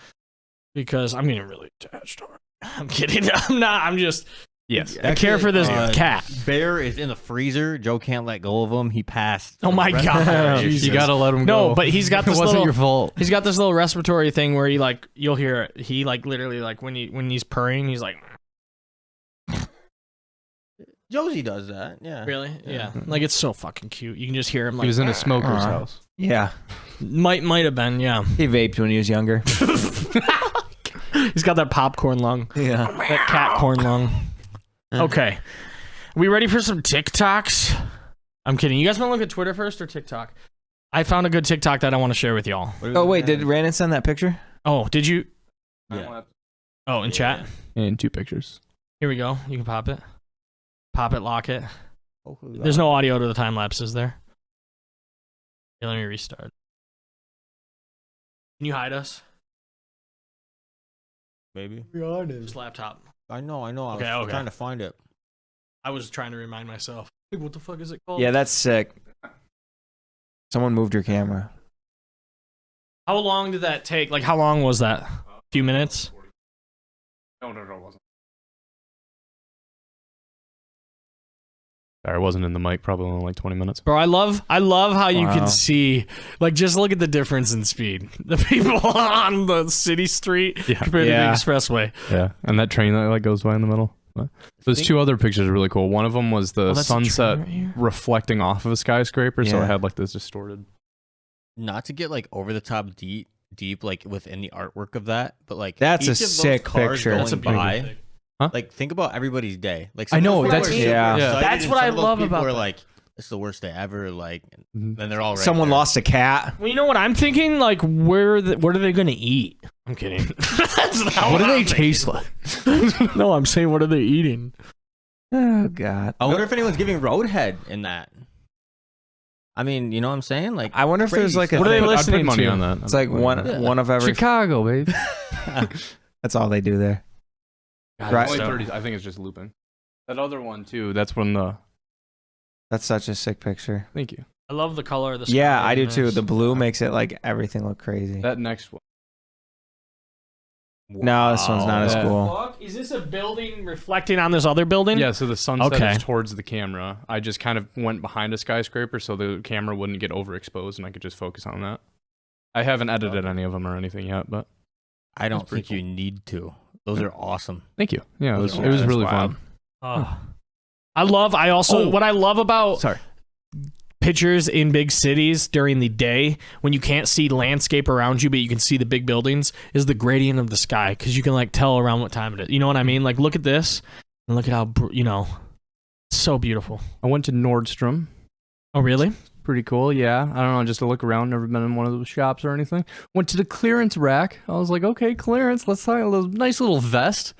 because I'm getting really attached to him. I'm kidding. I'm not. I'm just. Yes. I care for this Actually, cat. Bear is in the freezer. Joe can't let go of him. He passed. Oh my The rest of God. the day. Jesus. You gotta let him go. No, but he's got it this wasn't little. your fault. He's got this little respiratory thing where he like you'll hear it. He like literally like when he's purring, he's like. Josie does that. Yeah. Really? Yeah. Like it's so fucking cute. You can just hear him like. He was in a smoker's house. Yeah. Might have been. Yeah. He vaped when he was younger. He's got that popcorn lung. Yeah. That cat corn lung. Okay. We ready for some TikToks? I'm kidding. You guys want to look at Twitter first or TikTok? I found a good TikTok that I want to share with y'all. Oh, wait. Did Rannon send that picture? Oh, did you? Yeah. Oh, in chat? And 2 pictures. Here we go. You can pop it. Pop it, lock it. There's no audio to the time lapse, is there? Here, let me restart. Can you hide us? Baby. Just laptop. I know. I was Okay. trying to find it. I was trying to remind myself. Like, what the fuck is it called? Yeah, that's sick. Someone moved your camera. How long did that take? Like, how long was that? A few minutes? No, it wasn't. Sorry, I wasn't in the mic. Probably only like 20 minutes. Bro, I love how you Wow. can see, like, just look at the difference in speed. The people on the city street compared to the expressway. Yeah, and that train that like goes by in the middle. But there's 2 other pictures really cool. One of them was the that's a train sunset right here. reflecting off of a skyscraper, so Yeah. it had like this distorted. Not to get like over the top deep like within the artwork of that, but like That's each a of those sick cars picture. going That's a by. pic. Huh? Like think about everybody's day. Like I know, some of those that's- people are yeah. super Yeah. excited, That's and what some I of those love people about are that. like, it's the worst day ever. Like, Mhm. then they're all right. Someone there. lost a cat. Well, you know what I'm thinking? Like, what are they going to eat? I'm kidding. That's not What do they I'm taste like? thinking. No, I'm saying, what are they eating? Oh, God. I wonder if anyone's giving Roadhead in that. I mean, you know what I'm saying? Like, I wonder if there's like a. What are they I'd put listening money to? on that. It's like one of every. Chicago, baby. That's all they do there. God, Right. Only so- 30. I think it's just looping. That other one too. That's when the. That's such a sick picture. Thank you. I love the color of the sky. Yeah, I do in too. this. The blue makes it like everything look crazy. That next one. No, this one's not as Yeah. cool. Fuck? Is this a building reflecting on this other building? Yeah, so the sunset Okay. is towards the camera. I just kind of went behind a skyscraper so the camera wouldn't get overexposed and I could just focus on that. I haven't edited any of them or anything yet, but I don't pretty think you need to. Those are awesome. thank you. Yeah, it was, Those are- it was that's really wild. fun. What I love about Sorry. pictures in big cities during the day when you can't see landscape around you but you can see the big buildings is the gradient of the sky, because you can like tell around what time it is. You know what I mean? Like, look at this and look at how it's so beautiful. I went to Nordstrom. Oh, really? Pretty cool, yeah. I don't know, just to look around. Never been in one of those shops or anything. Went to the clearance rack. I was like, okay, clearance. Let's find a nice little vest.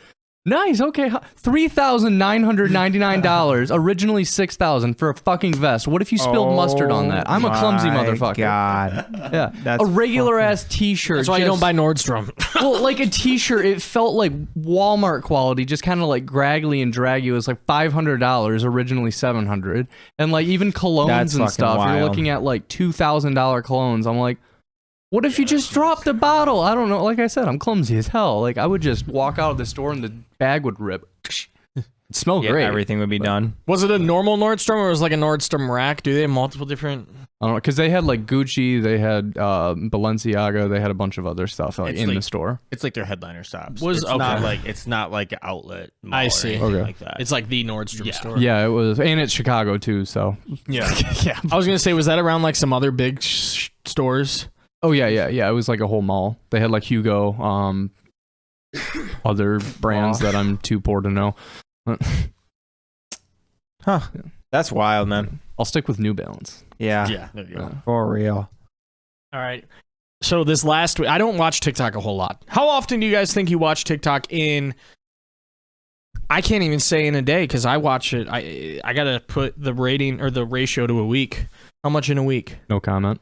Nice, okay. $3,999. Originally $6,000 for a fucking vest. What if you spilled mustard on that? I'm a clumsy motherfucker. God. Yeah, That's a regular ass T-shirt. That's why you don't just- buy Nordstrom. Well, like a T-shirt, it felt like Walmart quality, just kind of like graggly and draggy. It was like $500, originally $700, and like even colognes That's and fucking stuff. You're wild. looking at like $2,000 colognes. I'm like, what if you just dropped a bottle? I don't know. Like I said, I'm clumsy as hell. Like I would just walk out of the store and the bag would rip. It smelled Yeah, great. everything would be done. Was it a normal Nordstrom or was it like a Nordstrom rack? Do they have multiple different? I don't know, because they had like Gucci, they had Balenciaga, they had a bunch of other stuff like It's in like- the store. It's like their headliner stops. Was- it's not okay. like an outlet. Mall I or see. anything Okay. like that. It's like the Nordstrom Yeah. store. Yeah, it was, and it's Chicago too. So Yeah. yeah. I was gonna say, was that around like some other big stores? Oh yeah. It was like a whole mall. They had like Hugo, other brands that I'm too poor to know. Huh. That's wild, man. I'll stick with New Balance. Yeah. yeah. There you go. Yeah. For real. All right. So this last week, I don't watch TikTok a whole lot. How often do you guys think you watch TikTok in? I can't even say in a day because I watch it. I gotta put the rating or the ratio to a week. How much in a week? No comment.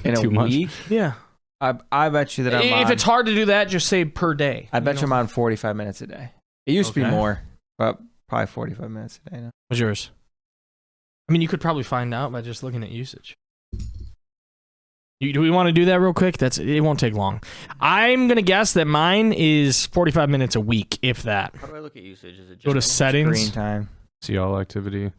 In Too a much. week? Yeah. I bet you that I'm If on, it's hard to do that, just say per day. I bet you I'm on 45 minutes a day. It used to be Okay. more, but probably 45 minutes a day now. What's yours? I mean, you could probably find out by just looking at usage. Do we want to do that real quick? It won't take long. I'm gonna guess that mine is 45 minutes a week, if that. How do I look at usage? Is it just Go to settings, Screen time. See all activity.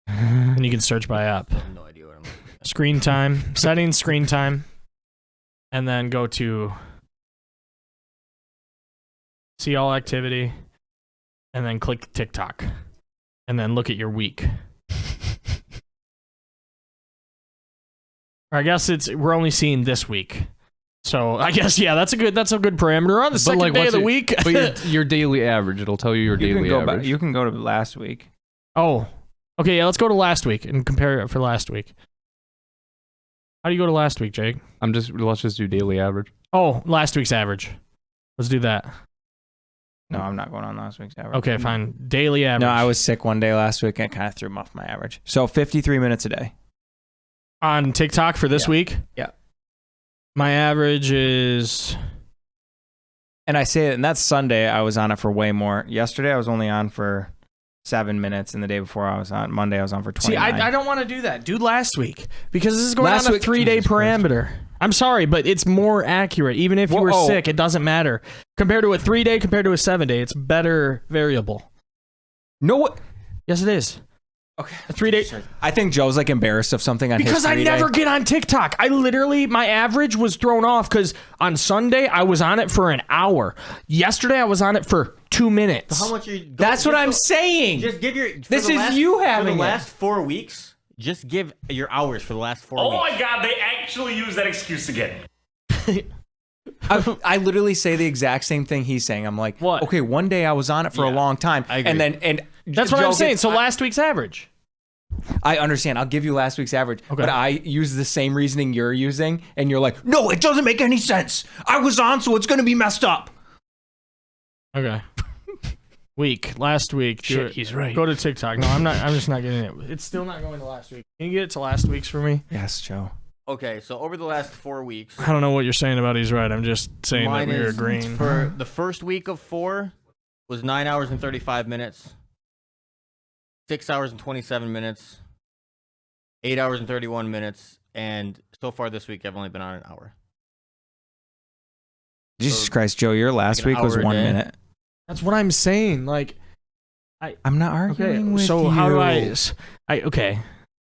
and you can search by app. I have no idea what I'm looking at. Screen time, settings, screen time, and then go to see all activity, and then click TikTok, and then look at your week. Or I guess we're only seeing this week. So I guess that's a good parameter on the second day of the week. But your daily average, it'll tell you your You can daily go average. back. You can go to last week. Oh, okay. Yeah, let's go to last week and compare it for last week. How do you go to last week, Jake? Let's just do daily average. Oh, last week's average. Let's do that. No, I'm not going on last week's average. Okay, fine. Daily average. No, I was sick one day last week and it kind of threw me off my average. So 53 minutes a day. on TikTok for this Yeah. week. Yeah. My average is And I say it, and that's Sunday. I was on it for way more. Yesterday, I was only on for 7 minutes, and the day before, I was on Monday. I was on for 29. See, I don't want to do that. Do last week because this is going Last on a week- 3-day Jesus Christ. parameter. I'm sorry, but it's more accurate. Even if you were Whoa. sick, it doesn't matter. Compared to a 3-day, compared to a 7-day, it's better variable. No, what? Yes, it is. Okay. A 3-day. I think Joe's like embarrassed of something on Because his I 3-day. never get on TikTok. I literally, my average was thrown off because on Sunday, I was on it for an hour. Yesterday, I was on it for 2 minutes. How much are you? That's what I'm saying. Just give your. This is you having for the it. last 4 weeks. Just give your hours for the last 4 Oh weeks. my god, they actually use that excuse again. I literally say the exact same thing he's saying. I'm like, What? Okay, one day I was on it for a Yeah, long time, I agree. and That's what Joe I'm saying. gets- So last week's average. I understand. I'll give you last week's average, Okay. but I use the same reasoning you're using, and you're like, no, it doesn't make any sense. I was on, so it's gonna be messed up. Okay. Last week. Do it. he's right. Go to TikTok. No, I'm not. I'm just not getting it. It's still not going to last week. Can you get it to last week's for me? Yes, Joe. Okay, so over the last 4 weeks, I don't know what you're saying about he's right. I'm just saying mine that we're is agreeing. for the first week of 4 was 9 hours and 35 minutes, 6 hours and 27 minutes, 8 hours and 31 minutes, and so far this week I've only been on an hour. Jesus So, Christ, Joe, your last like an week was hour a 1 day. minute. That's what I'm saying. Like, I'm not okay. arguing with So you. how do I? Okay.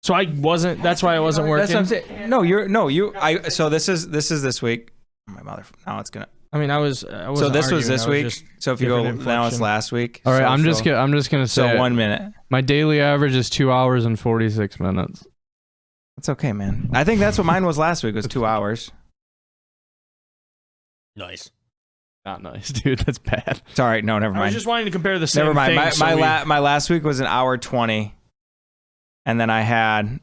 So I wasn't. That's why I wasn't working. That's what I'm saying. So this is this week. My mother. Now it's gonna. I mean, I was. So this was this week. So if you go different now, it's inflection. last week. All right, So- I'm just so- gonna say So 1 minute. my daily average is 2 hours and 46 minutes. That's okay, man. I think that's what mine was last week. Was 2 hours. Nice. Not nice, dude. That's bad. Sorry, no, never I was mind. just wanting to compare the same. Never mind. Thing, My last week was an hour 20, and then I had.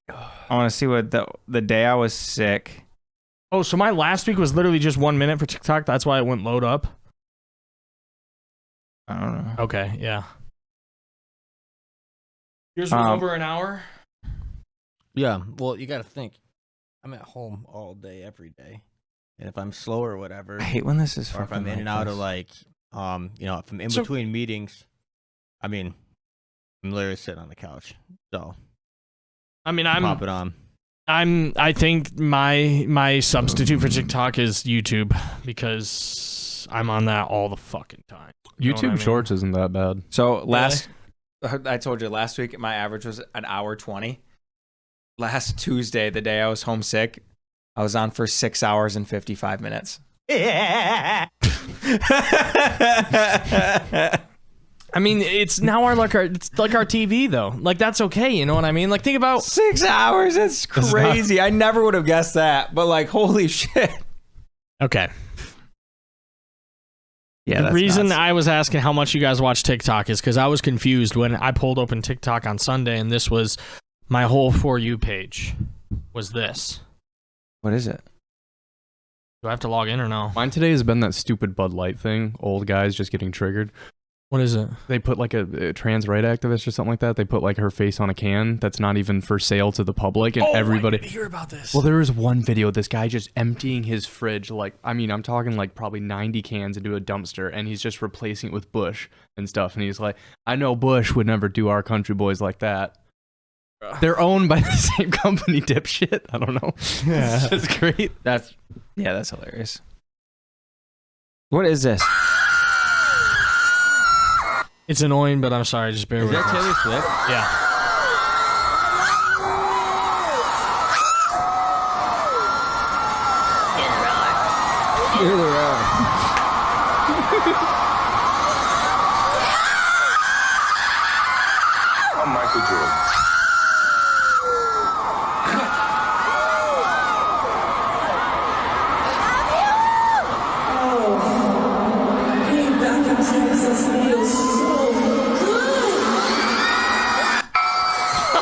I want to see what the day I was sick. Oh, so my last week was literally just 1 minute for TikTok. That's why it wouldn't load up. I don't know. Okay, yeah. Yours was over an hour. Yeah, well, you got to think. I'm at home all day, every day, and if I'm slow or whatever, I hate when this is. or if I'm fucking in and like out this. of like, if I'm in So- between meetings, I mean, I'm literally sitting on the couch, so I mean, pop it on. I think my substitute for TikTok is YouTube because I'm on that all the fucking time. You know what YouTube I mean? Shorts isn't that bad. So I told you last week my average was an hour 20. Last Tuesday, the day I was homesick, I was on for 6 hours and 55 minutes. I mean, it's now it's like our TV though. Like that's okay, you know what I mean? Like think about 6 hours? That's crazy. I never would have guessed that. But like, holy shit. okay. Yeah, The reason I was asking how much you guys watch TikTok is because I was confused when I pulled open TikTok on Sunday and this was my whole For You page. was this. What is it? Do I have to log in or no? Mine today has been that stupid Bud Light thing. Old guys just getting triggered. What is it? They put like a trans right activist or something like that. They put like her face on a can that's not even for sale to the public, and everybody. I didn't hear about this. Well, there was one video. This guy just emptying his fridge. Like, I mean, I'm talking like probably 90 cans into a dumpster, and he's just replacing it with Bush and stuff. And he's like, I know Bush would never do our country boys like that. They're owned by the same company, dipshit. I don't know. Yeah. It's great. That's hilarious. What is this? It's annoying, but I'm sorry. Just bear Is with that us. Taylor Swift? Yeah. I'm Michael Jordan.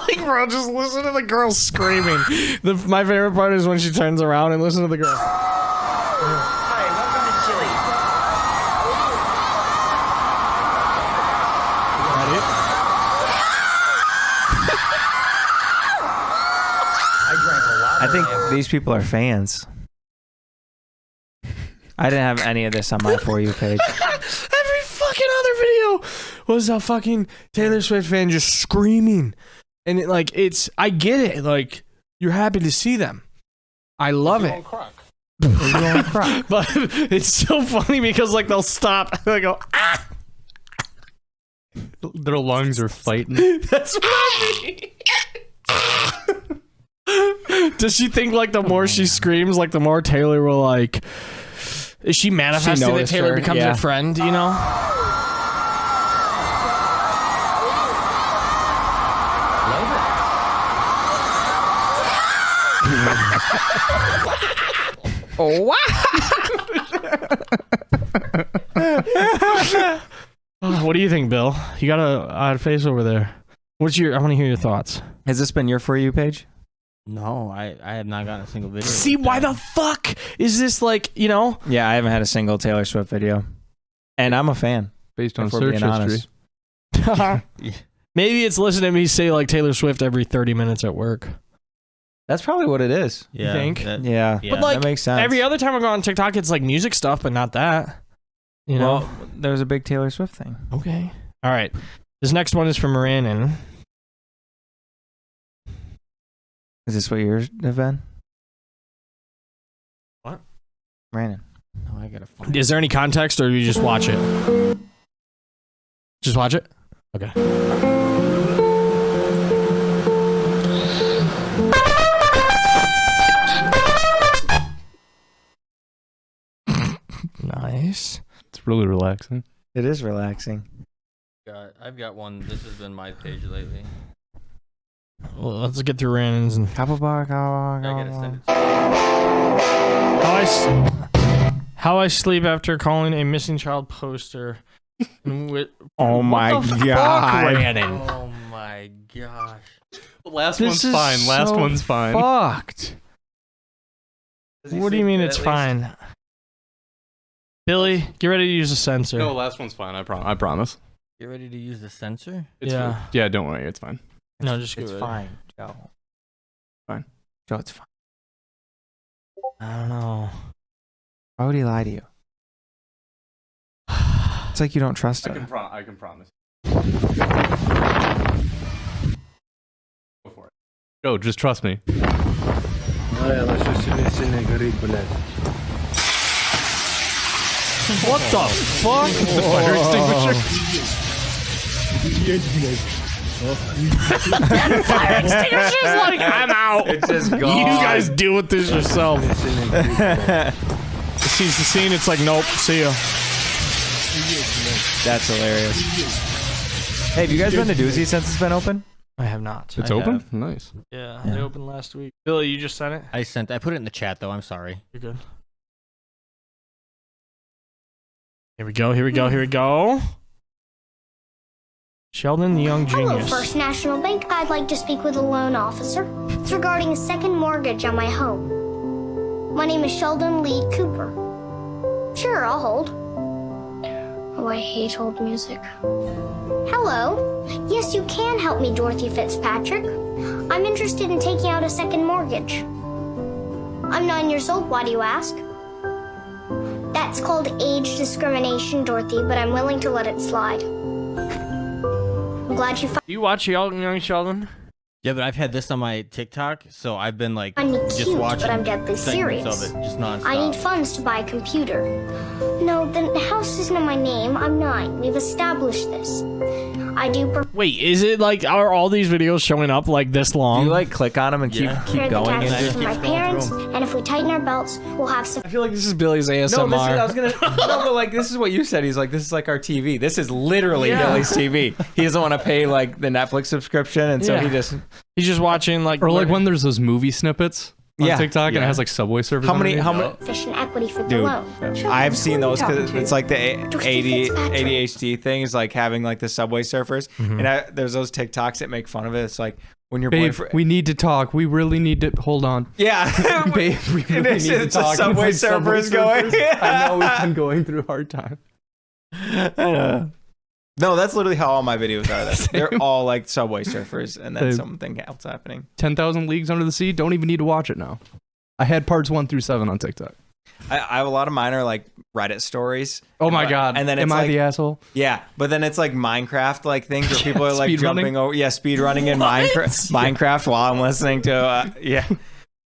Like, bro, just listen to the girl screaming. My favorite part is when she turns around and listen to the girl. Hi, welcome to Chile. I think these people are fans. I didn't have any of this on my For You page. Every fucking other video was a fucking Taylor Swift fan just screaming. And I get it. Like, you're happy to see them. I love it. But it's so funny because, like, they'll stop and they go, ah! Their lungs are fighting. That's what I mean. Does she think, like, the more she screams, like, the more Taylor will, like... Is she manifesting that noticed Taylor her, becomes yeah. her friend, you know? Oh, wow! What do you think, Bill? You got a odd face over there. I want to hear your thoughts. Has this been your For You page? No, I have not gotten a single video. See, why the fuck is this, like, you know? Yeah, I haven't had a single Taylor Swift video. And I'm a fan. Based on if we're search being history. honest. Maybe it's listening to me say, like, Taylor Swift every 30 minutes at work. That's probably what it is. Yeah, think? Yeah. Yeah. But, like, that makes sense. every other time I go on TikTok, it's, like, music stuff, but not that. You know? Well, there's a big Taylor Swift thing. Okay. All right. This next one is from Rannon. Is this what yours have been? What? Rannon. No, I gotta find. Is there any context, or do you just watch it? Just watch it? Okay. Nice. It's really relaxing. It is relaxing. I've got one. This has been my page lately. Well, let's get through Rannon's and Couple bar, I gotta send it. how I sleep after calling a missing child poster. Oh my What the fuck, god. Rannon? Oh my gosh. Last This one's is fine. Last so one's fine. Fucked. What do you mean it's fine? Billy, get ready to use a sensor. No, last one's fine. I promise. Get ready to use the sensor? It's Yeah. fine. Yeah, don't worry. It's fine. No, just It's get ready. fine, Joe. Fine. Joe, it's fine. I don't know. Why would he lie to you? It's like you don't trust him. I can promise. Go for it. Joe, just trust me. What the fuck? The fire extinguisher. Fire extinguisher's like, I'm out. It's just You guys deal with this yourself. Sees the scene, it's like, nope, see ya. That's hilarious. Hey, have you guys been to Doozy since it's been open? I have not. It's I open? have. Nice. Yeah, Yeah. they opened last week. Billy, you just sent it? I put it in the chat though. I'm sorry. You're good. Here we go, here we go, here we go. Sheldon, the young Hello, genius. First National Bank. I'd like to speak with a loan officer. It's regarding a second mortgage on my home. My name is Sheldon Lee Cooper. Sure, I'll hold. Oh, I hate hold music. Hello. Yes, you can help me, Dorothy Fitzpatrick. I'm interested in taking out a second mortgage. I'm 9 years old, why do you ask? That's called age discrimination, Dorothy, but I'm willing to let it slide. I'm glad you Do you watch Young Sheldon? Yeah, but I've had this on my TikTok, so I've been like find me just cute, watching but I'm deadly segments serious. of it, just nonstop. I need funds to buy a computer. No, the house isn't in my name. I'm 9. We've established this. I do prefer Wait, is it like, are all these videos showing up like this Do long? you like click on them and keep the going taxes into? from my parents, and if we tighten our belts, we'll have some. I feel like this is Billy's ASMR. No, I was gonna. No, but like this is what you said. He's like, this is like our TV. This is literally Billy's TV. He doesn't want to pay like the Netflix subscription, and so he just. He's just watching like. Or like when there's those movie snippets on Yeah. TikTok and it Yeah. has like Subway surfers. How many? underneath. How many? Efficient equity for the Dude, loan. Sure, I've seen those who are you because talking it's to? like the Dorothy Fitzpatrick. ADHD thing is like having like the Subway surfers, Mm-hmm. and there's those TikToks that make fun of it. It's like when your Babe, boyfriend. we need to talk. We really need to hold on. Yeah, Babe, we really And it's- need to it's the talk. Subway It's like surfers going. I know we've been going through a hard time. No, that's literally how all my videos are. They're all like Subway surfers, and then Dude. something else happening. 10,000 Leagues Under the Sea. Don't even need to watch it now. I had parts 1 through 7 on TikTok. I have a lot of mine are like Reddit stories. Oh my god! And then it's am I like, the asshole? yeah, but then it's like Minecraft like things where people are like Speed running? jumping over, speed running in Minecraft while I'm listening to,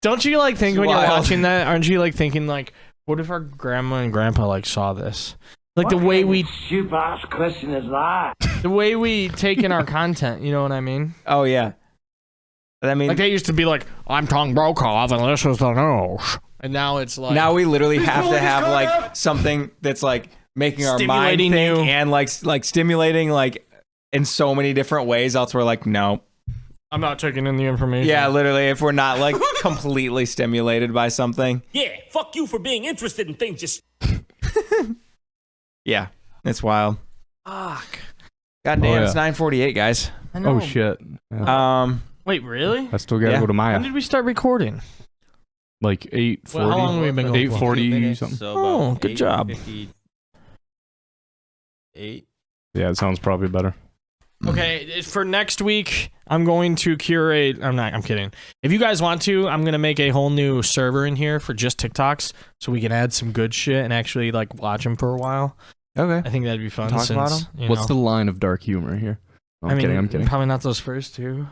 Don't you like think when you're Wild. watching that? Aren't you like thinking like, what if our grandma and grandpa like saw this? Like the way we, Stupid question is that? the way we take in our content. You know what I mean? oh yeah. I mean, Like they used to be like, I'm Tom Brokaw and this is the news, and now it's like now we literally have to have like something that's like making our mind Stimulating think you. and like stimulating like in so many different ways. Else we're like, no. I'm not taking in the information. Yeah, literally, if we're not like completely stimulated by something. Yeah, fuck you for being interested in things just. Yeah, it's wild. Fuck. God damn, Oh, yeah. it's 9:48, guys. I know. Oh shit! Yeah. Wait, really? I still gotta yeah. go to When Maya. did we start recording? Like 8:40. Well, how long have we been going for? 8:40 something. So Oh, about good job. 8:58. Yeah, it sounds probably better. Okay, for next week, I'm going to curate. I'm kidding. If you guys want to, I'm gonna make a whole new server in here for just TikToks, so we can add some good shit and actually like watch them for a while. Okay. I think that'd be fun. Talk about 'em? You What's know. the line of dark humor here? No, I'm kidding. I'm kidding. Probably not those first two,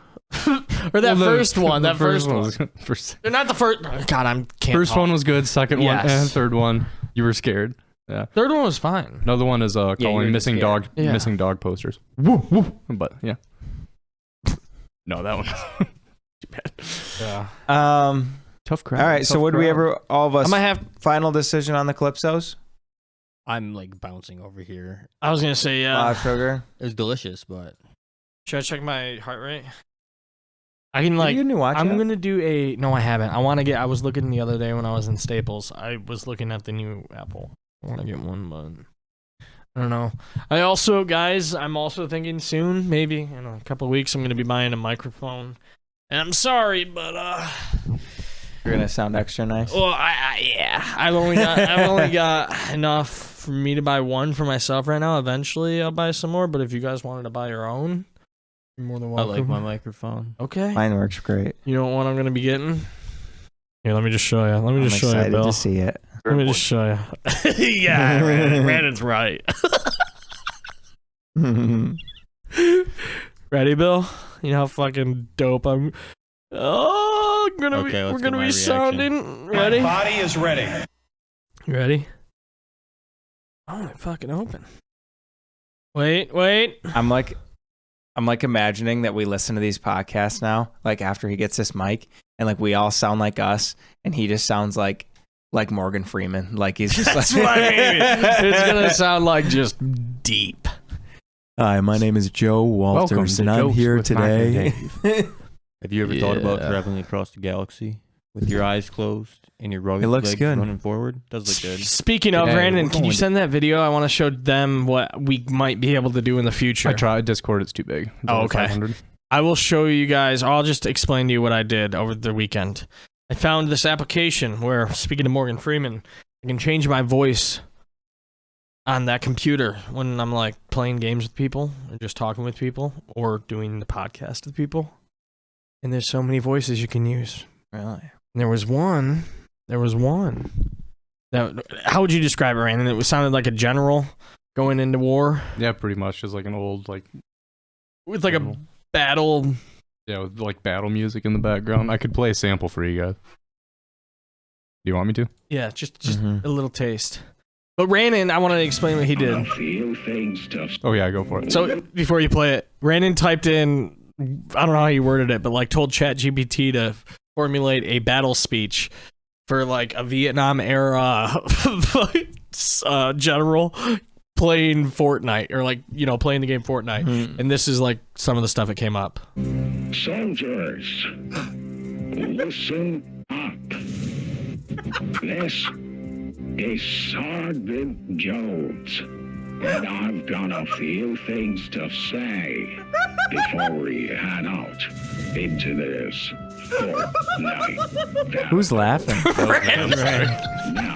or that Well, first one. the That first one. was first. They're not the first. God, I'm can't. First talk. one was good. Second one Yes. and third one, you were scared. Yeah. Third one was fine. Another one is you were calling just missing scared. dog Yeah. missing dog posters. Woo woo. But yeah. No, that one. Too bad. Yeah. Tough crowd. All right. So, tough would we crowd. ever all of us I might have. final decision on the Calypsos? I'm like bouncing over here. I was gonna say yeah. Live sugar. It was delicious, but Should I check my heart rate? I can Did like. you new watch I'm yet? gonna do a. No, I haven't. I want to get. I was looking the other day when I was in Staples. I was looking at the new Apple. I want to get one, but I don't know. I also, guys, I'm also thinking soon, maybe in a couple of weeks, I'm gonna be buying a microphone. And I'm sorry, but You're gonna sound extra nice. well, I've only got enough for me to buy one for myself right now. Eventually, I'll buy some more. But if you guys wanted to buy your own, you're more than I welcome. like my microphone. Okay. Mine works great. You know what I'm gonna be getting? Here, let me just show you. Let me I'm just show you, excited Bill. to see it. Let me just show you. Yeah, Rannon's right. Ready, Bill? You know how fucking dope I'm. Oh, Okay, let's we're get gonna my be reaction. sounding. Ready? Body is ready. You ready? Oh, it fucking open. Wait. I'm like imagining that we listen to these podcasts now, like after he gets this mic, and like we all sound like us, and he just sounds like Morgan Freeman. Like he's just That's like, what I mean. It's gonna sound like just deep. Hi, my name is Joe Welcome Walters, to and I'm Jokes here with Mike and today. Have you ever thought about Yeah. traveling across the galaxy with your eyes closed and your rugged It looks legs good. running forward. Does look good. Speaking of, Yeah, Rannon, we're can you going- send that video? I want to show them what we might be able to do in the future. I tried Discord. It's too big. It's Oh, over okay. 500. I will show you guys. I'll just explain to you what I did over the weekend. I found this application where, speaking to Morgan Freeman, I can change my voice on that computer when I'm like playing games with people or just talking with people or doing the podcast with people. And there's so many voices you can use. Really? And there was one. That, how would you describe it, Rannon? It sounded like a general going into war Yeah, pretty much. Just like an old like with like a battle. yeah, with like battle music in the background. I could play a sample for you guys. Do you want me to? Yeah, just Mhm. a little taste. But Rannon, I want to explain what he did. Oh yeah, go for it. So before you play it, Rannon typed in, I don't know how he worded it, but like told ChatGPT to formulate a battle speech for like a Vietnam era general playing Fortnite or like, you know, playing the game Fortnite. Mhm. And this is like some of the stuff that came up. Soldiers, listen up. This is Sergeant Jones, and I've got a few things to say before we head out into this Fortnite. Who's laughing? Now,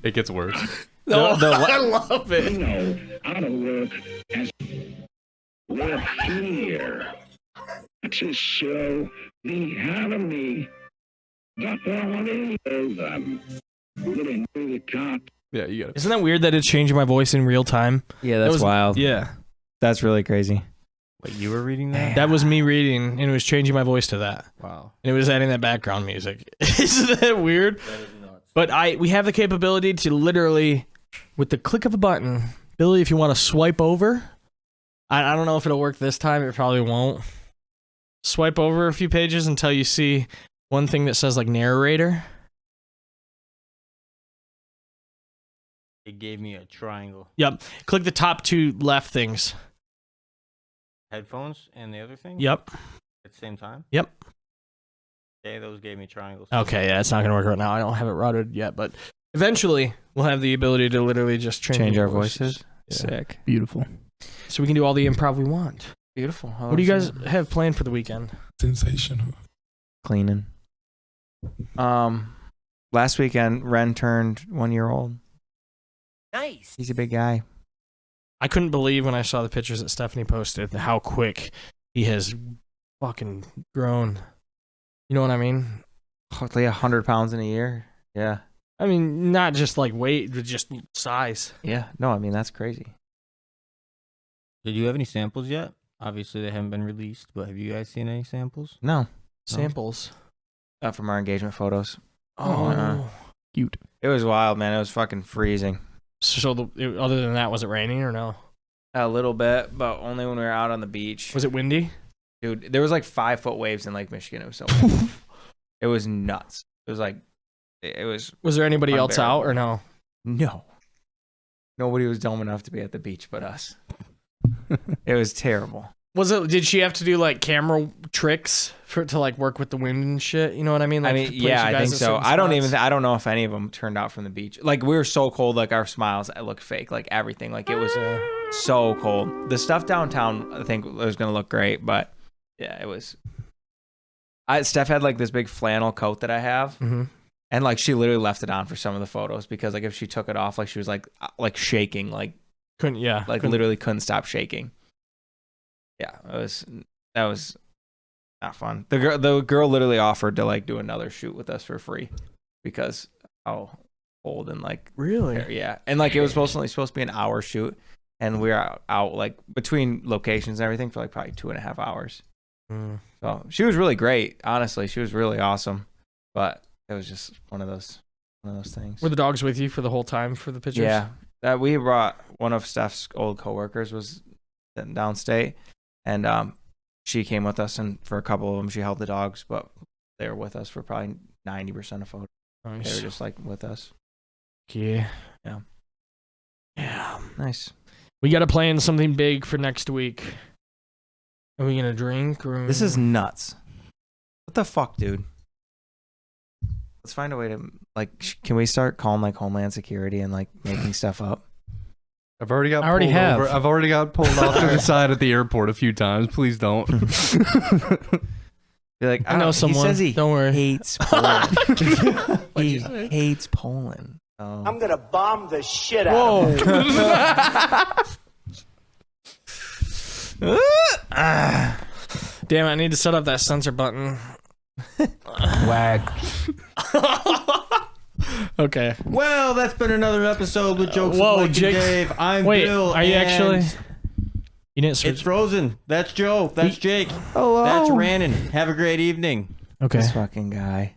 It gets worse. I love it. you know how to work as we're here to show the enemy that they know them. Getting to the cop. Yeah, you got it. Isn't that weird that it's changing my voice in real time? Yeah, That that's was- wild. Yeah. That's really crazy. Wait, you were reading that? That was me reading, and it was changing my voice to that. Wow. And it was adding that background music. Isn't that weird? That is nuts. But we have the capability to literally, with the click of a button, Billy, if you want to swipe over, I don't know if it'll work this time. It probably won't. Swipe over a few pages until you see one thing that says like narrator. It gave me a triangle. Yep. Click the top two left things. Headphones and the other thing? Yep. At the same time? Yep. Okay, those gave me triangles. Okay, yeah, it's not going to work right now. I don't have it routed yet, but eventually we'll have the ability to literally just Change our voices. Yeah. Sick. Beautiful. So we can do all the improv we want. Beautiful. What do you guys have planned for the weekend? Sensational. Cleaning. Last weekend, Ren turned 1 year old. Nice. He's a big guy. I couldn't believe when I saw the pictures that Stephanie posted how quick he has fucking grown. You know what I mean? Hardly 100 pounds in a year. Yeah. I mean, not just like weight, but just size. Yeah. No, I mean, that's crazy. Did you have any samples yet? Obviously, they haven't been released, but have you guys seen any samples? No. Samples. From our engagement photos. Oh. Cute. It was wild, man. It was fucking freezing. So other than that, was it raining or no? A little bit, but only when we were out on the beach. Was it windy? Dude, there was like 5-foot waves in Lake Michigan. It was so bad. It was nuts. It was like, it was, Was there anybody else out or no? no. Nobody was dumb enough to be at the beach but us. It was terrible. Was it? Did she have to do like camera tricks to like work with the wind and shit? You know what I mean? Like, I mean, to place yeah, you I guys think in so. certain I don't spots? even, I don't know if any of them turned out from the beach. Like, we were so cold, like our smiles looked fake, like everything. Like, it was so cold. The stuff downtown, I think, was going to look great, but yeah, it was. Steph had like this big flannel coat that I have. Mm-hmm. And like she literally left it on for some of the photos because like if she took it off, like she was like shaking, like literally couldn't stop shaking. Yeah, that was not fun. The girl literally offered to like do another shoot with us for free because how old and like Really? yeah, and like it was supposed to be an hour shoot, and we were out like between locations and everything for like probably 2.5 hours. Mm. So she was really great. Honestly, she was really awesome, but it was just one of those things. Were the dogs with you for the whole time for the pictures? Yeah, we brought one of Steph's old coworkers was downstate, and she came with us, and for a couple of them, she held the dogs, but they were with us for probably 90% of photos. Nice. They were just like with us. Yeah. Yeah. Yeah. Nice. We got to plan something big for next week. Are we gonna drink? Or... This is nuts. What the fuck, dude? Let's find a way to can we start calling like Homeland Security and like making stuff up? I've already got I already pulled have. over. I've already got pulled off to the side at the airport a few times. Please don't. Be like, I know someone. He says he Don't worry. hates Poland. He hates Poland. Oh. I'm gonna bomb the shit out of him. Damn it, I need to set up that censor button. Whack. Okay. Well, that's been another episode with Jokes Whoa, with Mike and Jake. Dave. I'm Wait, Bill. are you and actually? You didn't It's switch. frozen. That's Joe. That's Jake. Hello. That's Rannon. Have a great evening. Okay. This fucking guy.